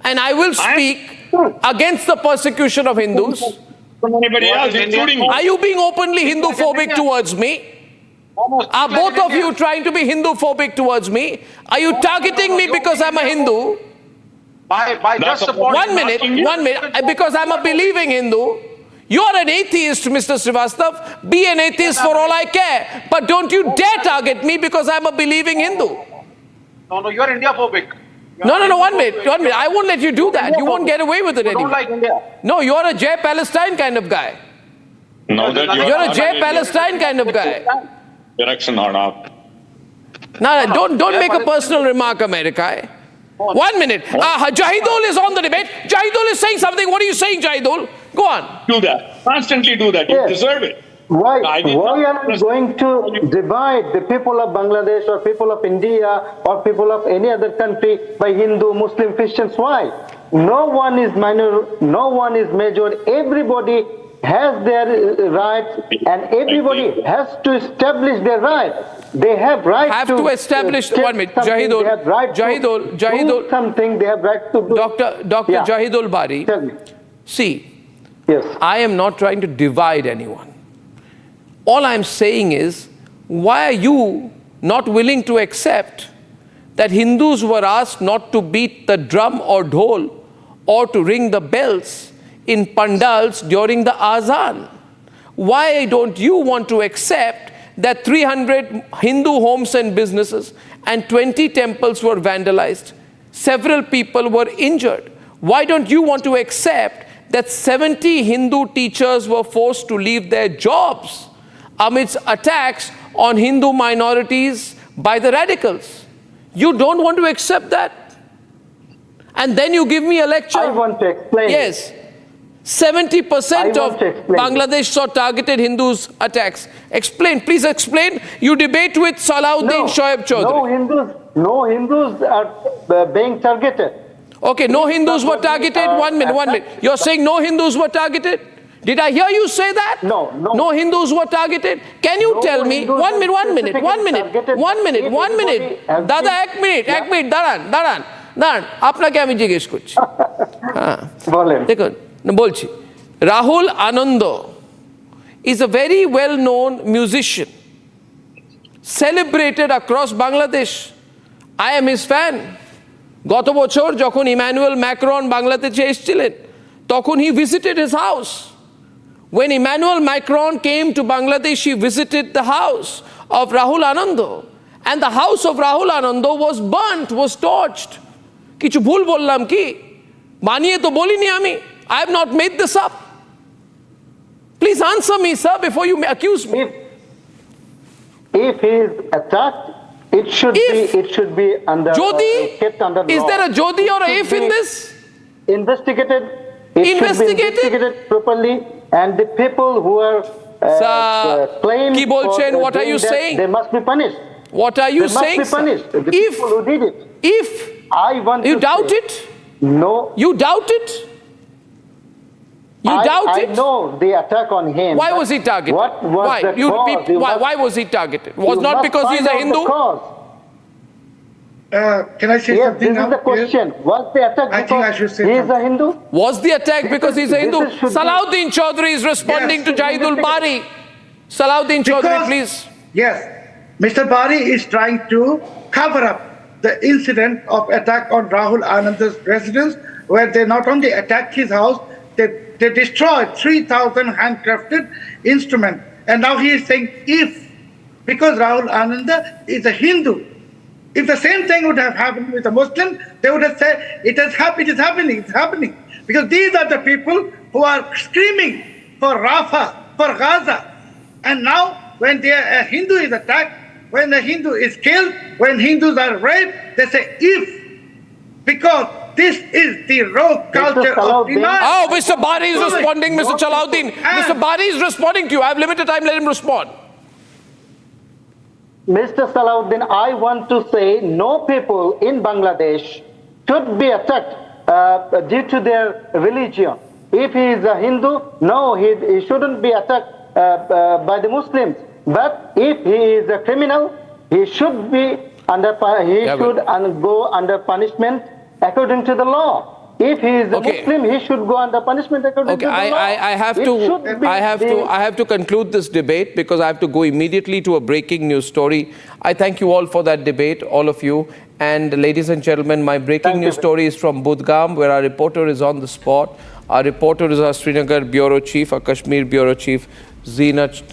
and I will speak against the persecution of Hindus. Anybody else, including me. Are you being openly Hindu-phobic towards me? Are both of you trying to be Hindu-phobic towards me? Are you targeting me because I'm a Hindu? By just supporting... One minute. Because I'm a believing Hindu, You're an atheist, Mr. Srivastav. Be an atheist for all I care. But don't you dare target me because I'm a believing Hindu. No, you're India-phobic. No, 1 minute. I won't let you do that. You won't get away with it anymore. You don't like India. No, you're a Jai Palestine kind of guy. Now that You're a Jai Palestine kind of guy. Direction, Arnab. No, don't make a personal remark, America. 1 minute. Jahidul is on the debate. Jahidul is saying something. What are you saying, Jahidul? Go on. Do that. Constantly do that. You deserve it. Why are you going to divide the people of Bangladesh or people of India or people of any other country by Hindu, Muslim, Christians? Why? No one is minor, no one is major. Everybody has their rights and everybody has to establish their rights. They have right to establish 1 minute. Jahidul, they have right Jahidul, do something. They have right to do. Dr. Yeah. Jahidul Bari. See, yes. I am not trying to divide anyone. All I'm saying is, why are you not willing to accept that Hindus were asked not to beat the drum or dhol or to ring the bells in pandals during the azan? Why don't you want to accept that 300 Hindu homes and businesses and 20 temples were vandalized? Several people were injured. Why don't you want to accept that 70 Hindu teachers were forced to leave their jobs amidst attacks on Hindu minorities by the radicals? You don't want to accept that? And then you give me a lecture? I want to explain. Yes. 70% of Bangladesh saw targeted Hindus attacks. Explain, please explain. You debate with Salahuddin Shoaib Chaudhary. No Hindus are being targeted. Okay, no Hindus were targeted. 1 minute. You're saying no Hindus were targeted? Did I hear you say that? No. No Hindus were targeted? Can you tell me? 1 minute. Dada, এক minute, দাঁড়ান। আপনাকে আমি জিজ্ঞেস করছি। দেখুন, বলছি, Rahul Anando is a very well-known musician, celebrated across Bangladesh. I am his fan. গত বছর যখন ইমানুয়েল ম্যাক্রন বাংলাদেশে এসেছিলেন, তখন he visited his house. When Emmanuel Macron came to Bangladesh, he visited the house of Rahul Anando. And the house of Rahul Anando was burnt, was torched. Kichu bhul bollam ki? Baniye to bolini ami. I have not made this up. Please answer me, sir, before you accuse me. If he is attacked, it should be under kept under law. Is there a Jodi or a if in this? Investigated. It should be investigated properly, and the people who are claimed what are you saying? They must be punished. What are you saying? They must be punished. The people who did it. If you doubt it? No. You doubt it? You doubt it? I know the attack on him. Why was he targeted? What was the cause? Why was he targeted? Was not because he is a Hindu? Can I say something now? This is the question. Was the attack because he is a Hindu? Was the attack because he is a Hindu? Salahuddin Chaudhary is responding to Jahidul Bari. Salahuddin Chaudhary, please. Yes. Mr. Bari is trying to cover up the incident of attack on Rahul Ananda's residence, where they not only attacked his house, they destroyed 3,000 handcrafted instruments. And now he is saying because Rahul Ananda is a Hindu. If the same thing would have happened with a Muslim, they would have said, it is happening. Because these are the people who are screaming for Rafah, for Gaza. And now, when a Hindu is attacked, when a Hindu is killed, when Hindus are raped, they say, because this is the rogue culture of denial. Oh, Mr. Bari is responding, Mr. Salahuddin. Mr. Bari is responding to you. I have limited time, let him respond. Mr. Salahuddin, I want to say no people in Bangladesh should be attacked due to their religion. If he is a Hindu, no, he shouldn't be attacked by the Muslims. But if he is a criminal, he should go under punishment according to the law. If he is a Muslim, he should go under punishment according to the law. I have to conclude this debate because I have to go immediately to a breaking news story. I thank you all for that debate, all of you. And ladies and gentlemen, my breaking news story is from Budgam, where our reporter is on the spot. Our reporter is our Srinagar Bureau Chief, our Kashmir Bureau Chief, Zeenat,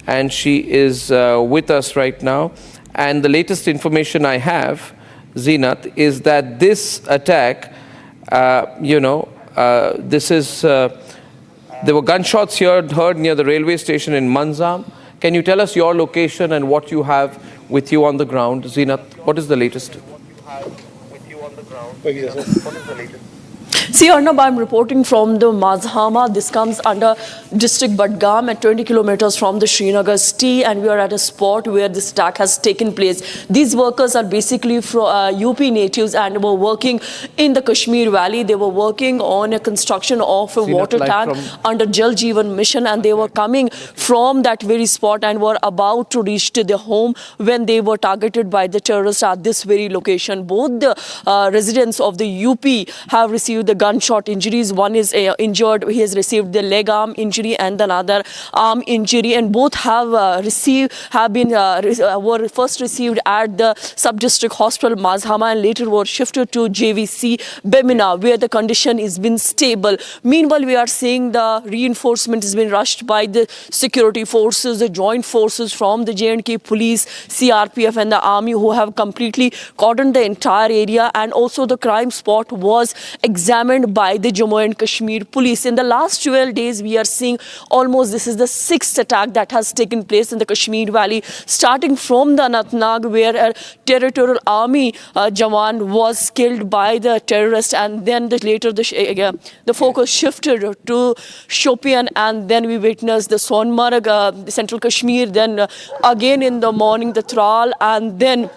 and she is with us right now. And the latest information I have, Zeenat, is that this attack, there were gunshots heard near the railway station in Manzam. Can you tell us your location and what you have with you on the ground? Zeenat, what is the latest? See, Arnab, I'm reporting from the Mazhama. This comes under district Budgam at 20 kilometers from the Srinagar city, and we are at a spot where this attack has taken place. These workers are basically from UP natives and were working in the Kashmir Valley. They were working on a construction of a water tank under Jal Jeevan Mission, and they were coming from that very spot and were about to reach to their home when they were targeted by the terrorists at this very location. Both the residents of the UP have received the gunshot injuries. One is injured. He has received the leg arm injury and another arm injury, and both have were first received at the sub-district hospital Mazhama and later were shifted to JVC Bemina, where the condition is been stable. Meanwhile, we are seeing the reinforcement has been rushed by the security forces, the joint forces from the J&K police, CRPF and the army, who have completely cordoned the entire area, and also the crime spot was examined by the Jammu and Kashmir police. In the last 12 days, we are seeing almost this is the 6th attack that has taken place in the Kashmir Valley, starting from the Anantnag, where a territorial army Jawan was killed by the terrorist, and then later the focus shifted to Shopian, and then we witnessed the Sonmarg, Central Kashmir, then again in the morning the Tral, and then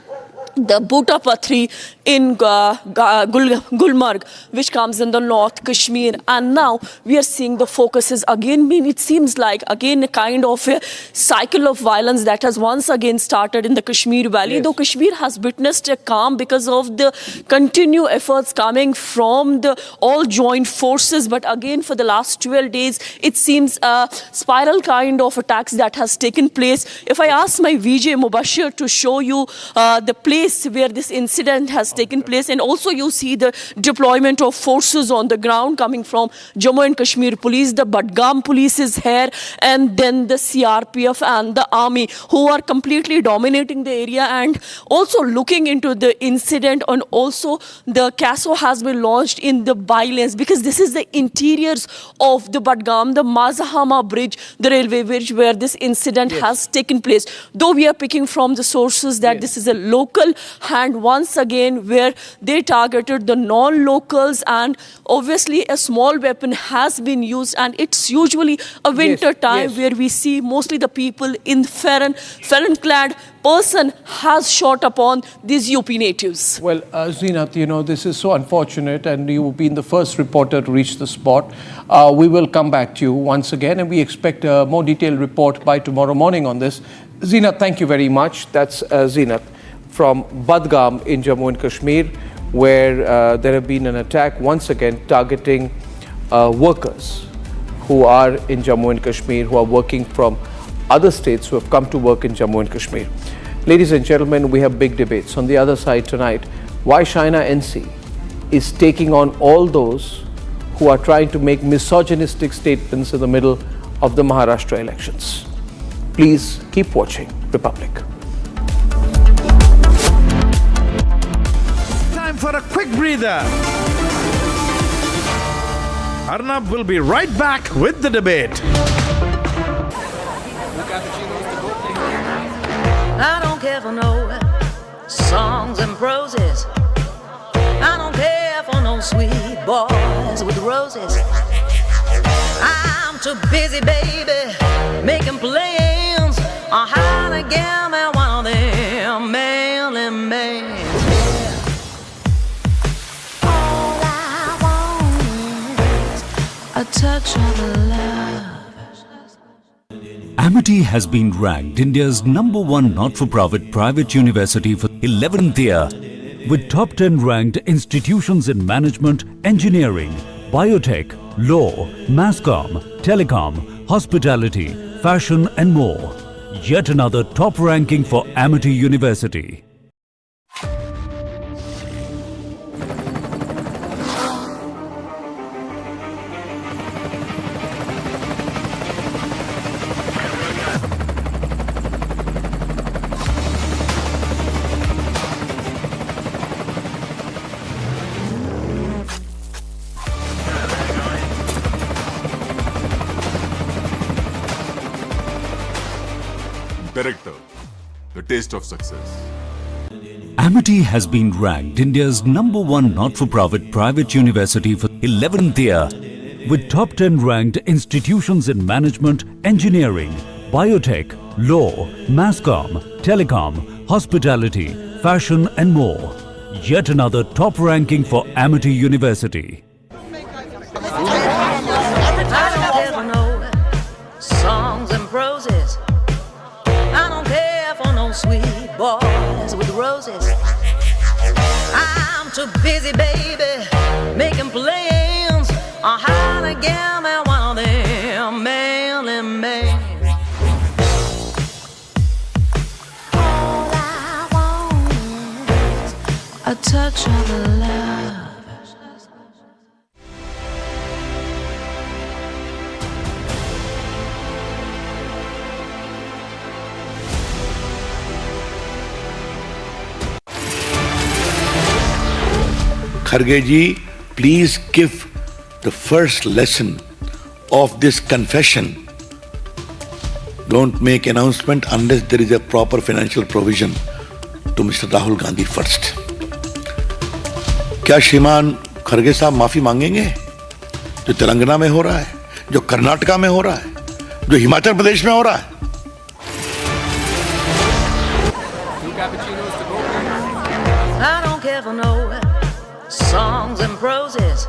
the Bhuta Patri in Gulmarg, which comes in the North Kashmir. And now we are seeing the focuses again. It seems like again a kind of a cycle of violence that has once again started in the Kashmir Valley. Yes. Though Kashmir has witnessed a calm because of the continued efforts coming from the all joint forces. But again, for the last 12 days, it seems a spiral kind of attacks that has taken place. If I ask my VJ Mubashir to show you the place where this incident has taken place, and also you see the deployment of forces on the ground coming from Jammu and Kashmir police, the Budgam police is here, and then the CRPF and the army, who are completely dominating the area and also looking into the incident. And also the CASO has been launched in the bylanes, because this is the interiors of the Budgam, the Mazahama bridge, the railway bridge where this incident has taken place. Though we are picking from the sources that this is a local hand once again, where they targeted the non-locals, and obviously a small weapon has been used, and it's usually a winter time where we see mostly the people in Farran-clad person has shot upon these UP natives. Well, Zeenat, this is so unfortunate, and you've been the first reporter to reach the spot. We will come back to you once again, and we expect a more detailed report by tomorrow morning on this. Zeenat, thank you very much. That's Zeenat from Budgam in Jammu and Kashmir, where there have been an attack once again targeting workers who are in Jammu and Kashmir, who are working from other states, who have come to work in Jammu and Kashmir. Ladies and gentlemen, we have big debates. On the other side tonight, why China NC is taking on all those who are trying to make misogynistic statements in the middle of the Maharashtra elections. Please keep watching Republic. Time for a quick breather. Arnab will be right back with the debate. I don't care for no songs and proses. I don't care for no sweet boys with roses. I'm too busy, baby, making plans on how to get me one of them mailing men. All I want is a touch of love. Amity has been ranked India's #1 not-for-profit private university for 11th year, with top 10 ranked institutions in management, engineering, biotech, law, masscom, telecom, hospitality, fashion and more. Yet another top ranking for Amity University. Director, the taste of success. Amity has been ranked India's #1 not-for-profit private university for 11th year, with top 10 ranked institutions in management, engineering, biotech, law, masscom, telecom, hospitality, fashion and more. Yet another top ranking for Amity University. Songs and proses. I don't care for no sweet boys with roses. I'm too busy, baby, making plans on how to get me one of them manly men. All I want is a touch of love. Kharge ji, please give the first lesson of this confession. Don't make announcement unless there is a proper financial provision to Mr. Rahul Gandhi first. क्या श्रीमान खरगे साहब माफी मांगेंगे? जो तेलंगाना में हो रहा है, जो कर्नाटका में हो रहा है, जो हिमाचल प्रदेश में हो रहा है? I don't care for no songs and proses.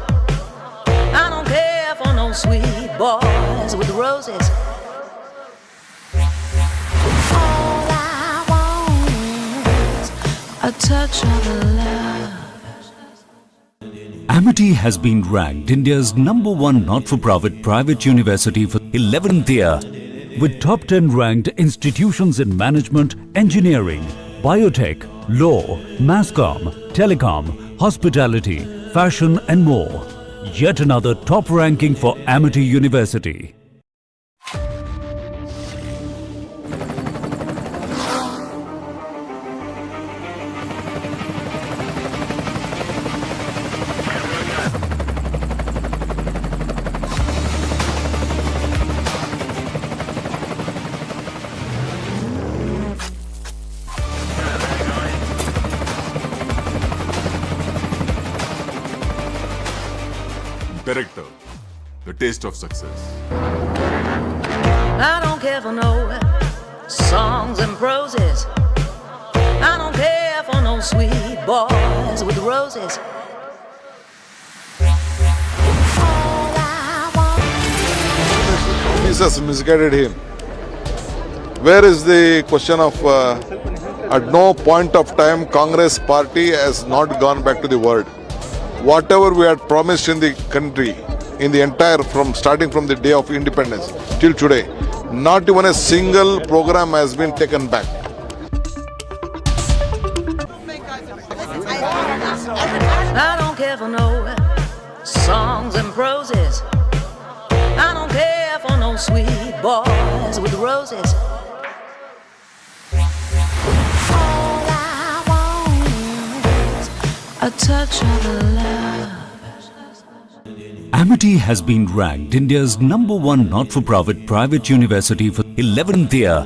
I don't care for no sweet boys with roses. All I want is a touch of love. Amity has been ranked India's #1 not-for-profit private university for 11th year, with top 10 ranked institutions in management, engineering, biotech, law, masscom, telecom, hospitality, fashion and more. Yet another top ranking for Amity University. Director, the taste of success. I don't care for no songs and proses. I don't care for no sweet boys with roses. All I want. Jesus misguided him. Where is the question of at no point of time Congress party has not gone back to the word. Whatever we had promised in the country, in the entire, starting from the day of independence till today, not even a single program has been taken back. I don't care for no songs and proses. I don't care for no sweet boys with roses. All I want is a touch of love. Amity has been ranked India's #1 not-for-profit private university for 11th year,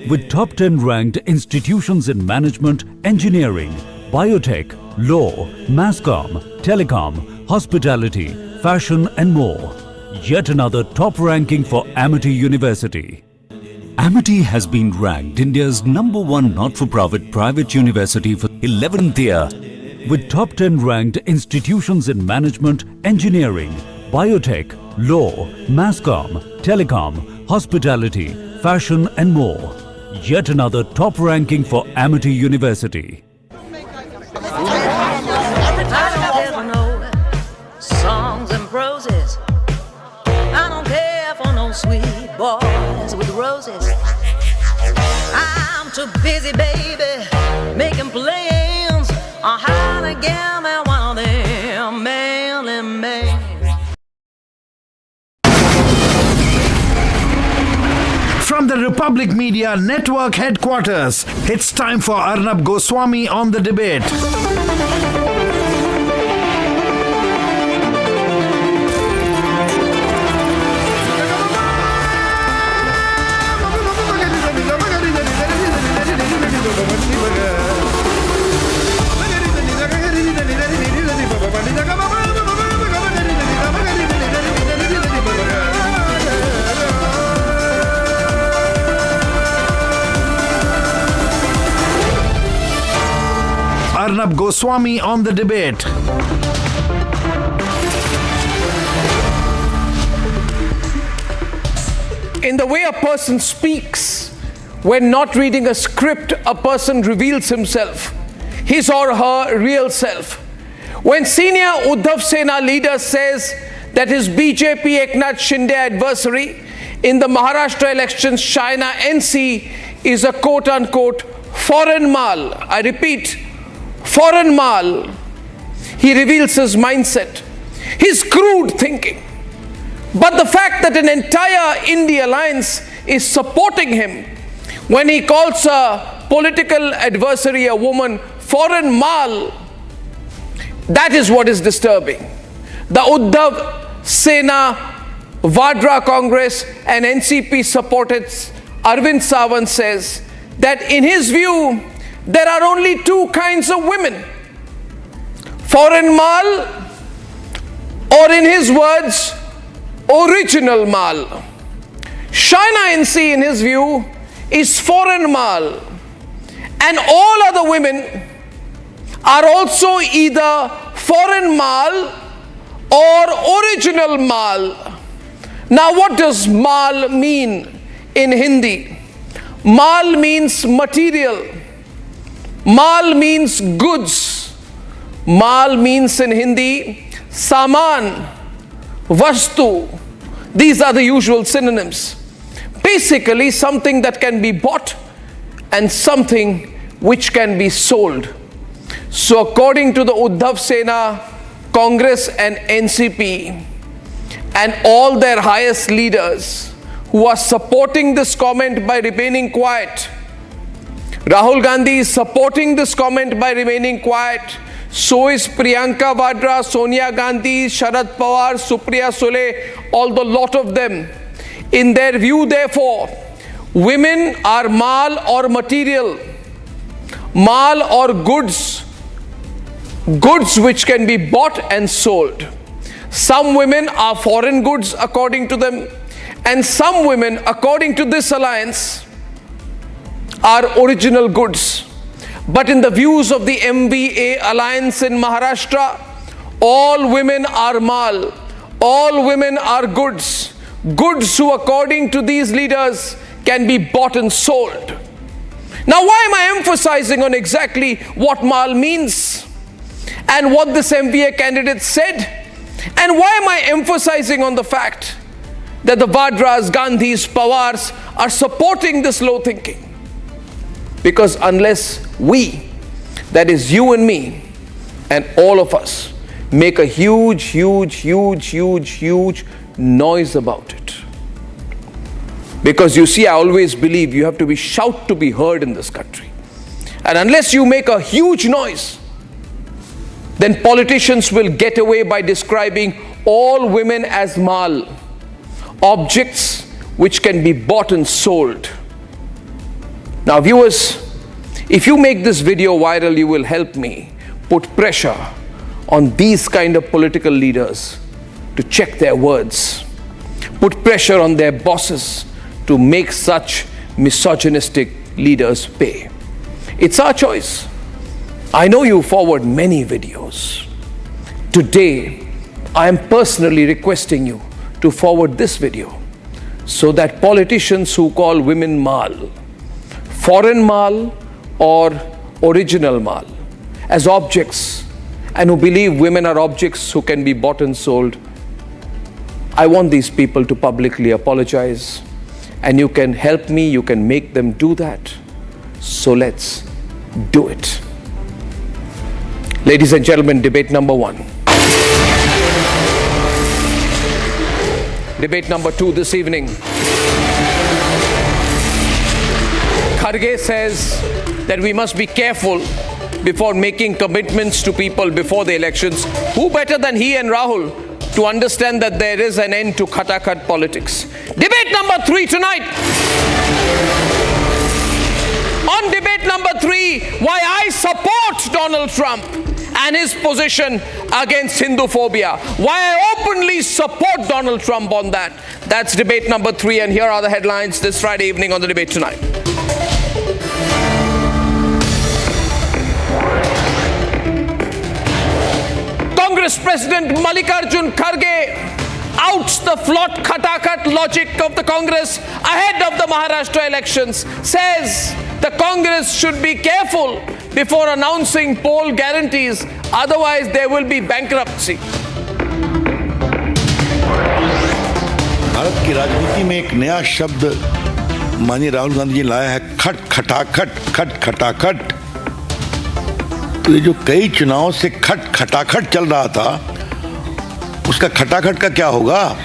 with top 10 ranked institutions in management, engineering, biotech, law, masscom, telecom, hospitality, fashion and more. Yet another top ranking for Amity University. Amity has been ranked India's #1 not-for-profit private university for 11th year, with top 10 ranked institutions in management, engineering, biotech, law, masscom, telecom, hospitality, fashion and more. Yet another top ranking for Amity University. songs and proses. I don't care for no sweet boys with roses. I'm too busy, baby, making plans on how to get me one of them manly men. From the Republic Media Network headquarters, it's time for Arnab Goswami on the debate. Arnab Goswami on the debate. In the way a person speaks, when not reading a script, a person reveals himself, his or her real self. When senior Uddhav Sena leader says that his BJP Eknath Shinde adversary in the Maharashtra elections, China NC, is a quote-unquote foreign mal, I repeat, foreign mal, he reveals his mindset, his crude thinking. But the fact that an entire India alliance is supporting him when he calls a political adversary, a woman, foreign mal, that is what is disturbing. The Uddhav Sena Vadra Congress and NCP supported Arvind Sawant says that in his view, there are only two kinds of women, foreign mal, or in his words, original mal. China NC, in his view, is foreign mal, and all other women are also either foreign mal or original mal. Now, what does mal mean in Hindi? Mal means material. Mal means goods. Mal means in Hindi saman, vastu. These are the usual synonyms. Basically, something that can be bought and something which can be sold. So according to the Uddhav Sena Congress and NCP and all their highest leaders who are supporting this comment by remaining quiet, Rahul Gandhi is supporting this comment by remaining quiet. So is Priyanka Vadra, Sonia Gandhi, Sharad Pawar, Supriya Sule, all the lot of them. In their view, therefore, women are mal or material, mal or goods, goods which can be bought and sold. Some women are foreign goods according to them, and some women, according to this alliance, are original goods. But in the views of the MVA alliance in Maharashtra, all women are mal, all women are goods, goods who according to these leaders can be bought and sold. Now, why am I emphasizing on exactly what mal means and what this MVA candidate said? And why am I emphasizing on the fact that the Vadras, Gandhis, Pawars are supporting this low thinking? Because unless we, that is you and me and all of us, make a huge noise about it. Because you see, I always believe you have to shout to be heard in this country. And unless you make a huge noise, then politicians will get away by describing all women as mal, objects which can be bought and sold. Now, viewers, if you make this video viral, you will help me put pressure on these kind of political leaders to check their words, put pressure on their bosses to make such misogynistic leaders pay. It's our choice. I know you forward many videos. Today, I am personally requesting you to forward this video so that politicians who call women mal, foreign mal or original mal, as objects, and who believe women are objects who can be bought and sold, I want these people to publicly apologize. And you can help me, you can make them do that. So let's do it. Ladies and gentlemen, debate number 1. Debate number 2 this evening. Kharge says that we must be careful before making commitments to people before the elections. Who better than he and Rahul to understand that there is an end to khatakhat politics? Debate number 3 tonight. On debate number 3, why I support Donald Trump and his position against Hinduphobia. Why I openly support Donald Trump on that. That's debate number 3, and here are the headlines this Friday evening on the Debate Tonight. Congress President Mallikarjun Kharge outs the flawed khatakhat logic of the Congress ahead of the Maharashtra elections, says the Congress should be careful before announcing poll guarantees, otherwise there will be bankruptcy. Bharat की राजनीति में एक नया शब्द माननीय राहुल गांधी जी लाया है, खट खटाखट। तो ये जो कई चुनाव से खट खटाखट चल रहा था, उसका खटाखट का क्या होगा?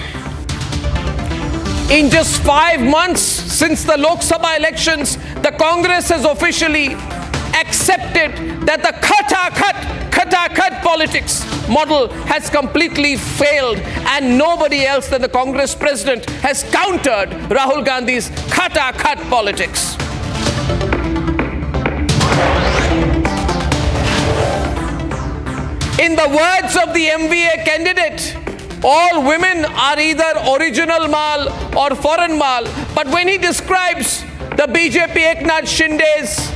In just 5 months since the Lok Sabha elections, the Congress has officially accepted that the khatakhat politics model has completely failed, and nobody else than the Congress president has countered Rahul Gandhi's khatakhat politics. In the words of the MVA candidate, all women are either original mal or foreign mal. But when he describes the BJP Eknath Shinde's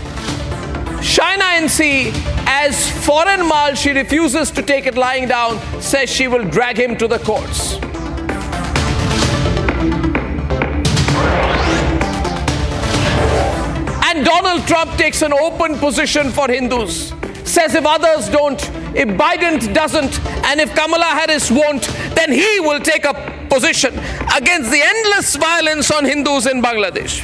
Shaina NC as foreign mal, she refuses to take it lying down, says she will drag him to the courts. And Donald Trump takes an open position for Hindus. Says if others don't, if Biden doesn't, and if Kamala Harris won't, then he will take a position against the endless violence on Hindus in Bangladesh.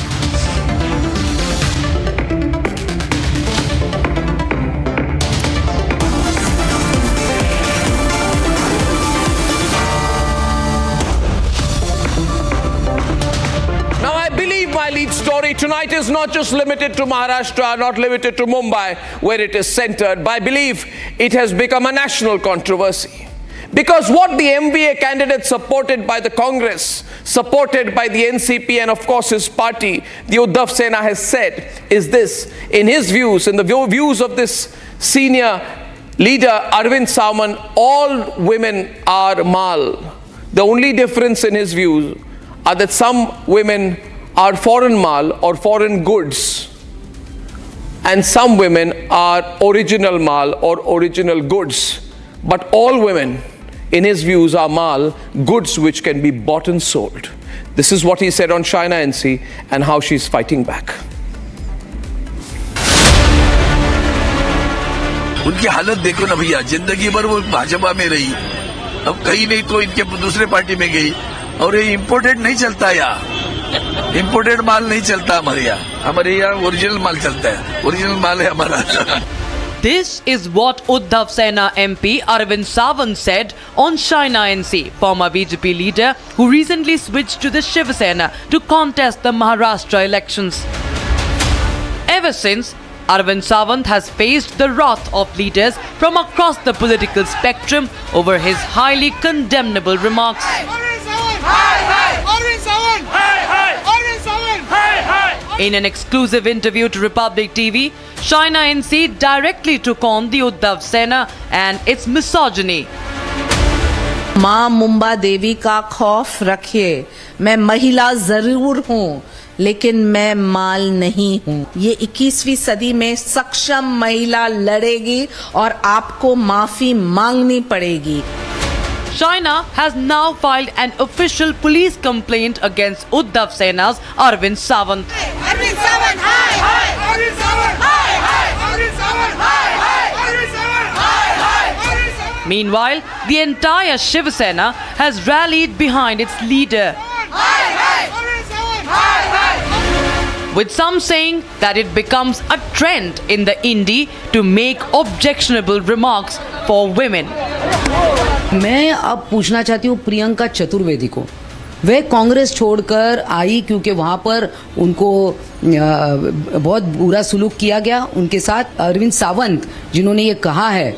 Now, I believe my lead story tonight is not just limited to Maharashtra, not limited to Mumbai, where it is centered, but I believe it has become a national controversy. Because what the MVA candidate supported by the Congress, supported by the NCP and of course his party, the Uddhav Sena, has said is this: in his views, in the views of this senior leader Arvind Sawan, all women are mal. The only difference in his views are that some women are foreign mal or foreign goods, and some women are original mal or original goods. But all women, in his views, are mal, goods which can be bought and sold. This is what he said on Shaina NC and how she's fighting back. उनकी हालत देखो ना भैया, जिंदगी भर वो भाजपा में रही, अब कहीं नहीं तो इनके दूसरे पार्टी में गई, और ये इम्पोर्टेड नहीं चलता यहाँ, इम्पोर्टेड माल नहीं चलता हमारे यहाँ ओरिजिनल माल चलता है, ओरिजिनल माल है हमारा. This is what Uddhav Sena MP Arvind Sawan said on Shaina NC, former BJP leader who recently switched to the Shiv Sena to contest the Maharashtra elections. Ever since, Arvind Sawan has faced the wrath of leaders from across the political spectrum over his highly condemnable remarks. In an exclusive interview to Republic TV, Shaina NC directly took on the Uddhav Sena and its misogyny. माँ मुंबा देवी का खौफ रखिए, मैं महिला जरूर हूँ लेकिन मैं माल नहीं हूँ. ये 21वीं सदी में सक्षम महिला लड़ेगी और आपको माफी मांगनी पड़ेगी. Shaina has now filed an official police complaint against Uddhav Sena's Arvind Sawan. Arvind Sawan, hi, hi. Arvind Sawan, hi, hi. Arvind Sawan, hi, hi. Arvind Sawan, hi, hi. Arvind Sawan. Meanwhile, the entire Shiv Sena has rallied behind its leader, with some saying that it becomes a trend in the Indie to make objectionable remarks for women. मैं अब पूछना चाहती हूँ प्रियंका चतुर्वेदी को, वे कांग्रेस छोड़कर आई क्योंकि वहां पर उनको बहुत बुरा सुलूक किया गया उनके साथ। अरविंद सावंत जिन्होंने ये कहा है,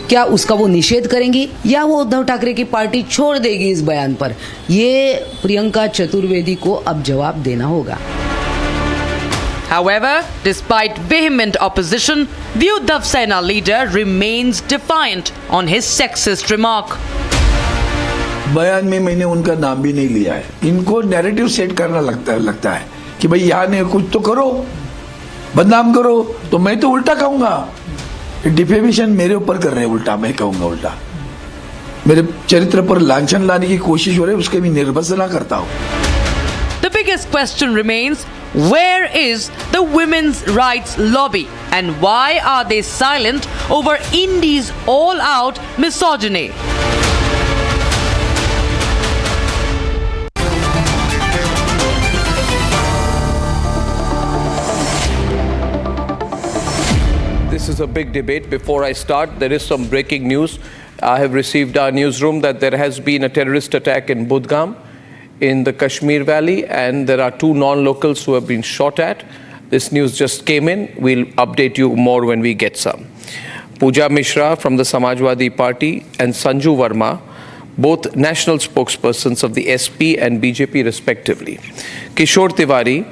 क्या उसका वो निषेध करेंगी या वो उद्धव ठाकरे की पार्टी छोड़ देगी इस बयान पर? ये प्रियंका चतुर्वेदी को अब जवाब देना होगा। However, despite vehement opposition, the Uddhav Sena leader remains defiant on his sexist remark. बयान में मैंने उनका नाम भी नहीं लिया है। इनको नैरेटिव सेट करना लगता है कि भाई यहाँ ने कुछ तो करो, बदनाम करो, तो मैं तो उल्टा कहूंगा। डिफेमेशन मेरे ऊपर कर रहे हैं, उल्टा मैं कहूंगा, उल्टा मेरे चरित्र पर लांछन लाने की कोशिश हो रही है, उसके भी निर्भत्सना करता हूँ। The biggest question remains, where is the women's rights lobby and why are they silent over India's all-out misogyny? This is a big debate. Before I start, there is some breaking news. I have received our newsroom that there has been a terrorist attack in Budgam in the Kashmir Valley, and there are 2 non-locals who have been shot at. This news just came in. We'll update you more when we get some. Pooja Mishra from the Samajwadi Party and Sanju Verma, both national spokespersons of the SP and BJP respectively. Kishore Tiwari,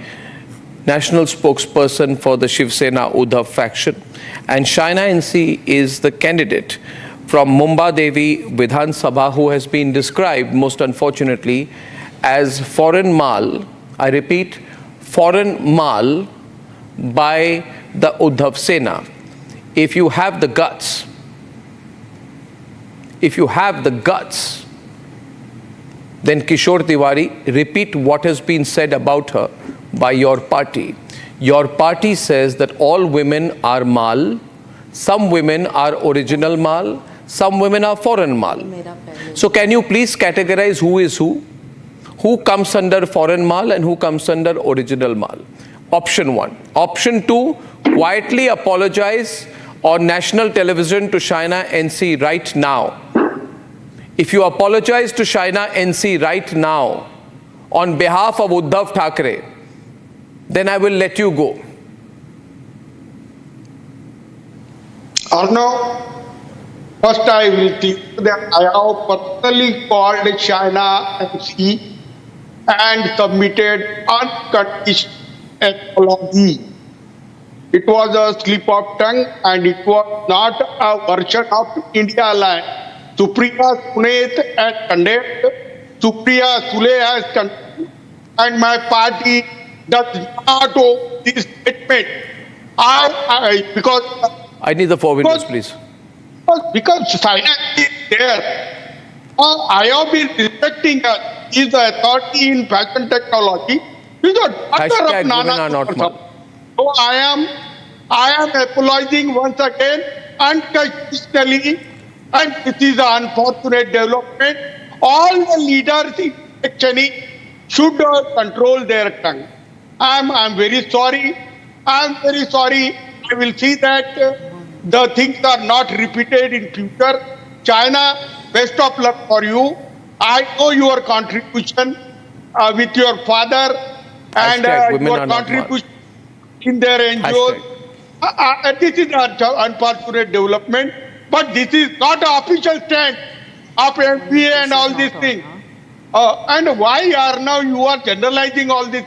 national spokesperson for the Shiv Sena Uddhav faction, and Shaina NC is the candidate from Mumba Devi Vidhan Sabha, who has been described, most unfortunately, as foreign mal. I repeat, foreign mal by the Uddhav Sena. If you have the guts, then Kishore Tiwari, repeat what has been said about her by your party. Your party says that all women are mal, some women are original mal, some women are foreign mal. So can you please categorize who is who? Who comes under foreign mal and who comes under original mal? Option 1. Option 2, quietly apologize on national television to Shaina NC right now. If you apologize to Shaina NC right now on behalf of Uddhav Thackeray, then I will let you go. Arnab, first I will tell you that I have personally called Shaina NC and submitted unconditional apology. It was a slip of tongue and it was not a version of India land. Supriya Sunet has condemned, Supriya Sule has condemned, and my party does not owe this statement. I need the 4 minutes, please. Because China is there. I have been respecting her. She is the authority in fashion technology. She is the daughter of Nana. So I am apologizing once again unconditionally, and this is an unfortunate development. All the leaders actually should control their tongue. I'm very sorry. I'm very sorry. I will see that the things are not repeated in future. China, best of luck for you. I know your contribution with your father and your contribution in their NGOs. This is an unfortunate development, but this is not an official stand of MPA and all these things. And why are now you are generalizing all these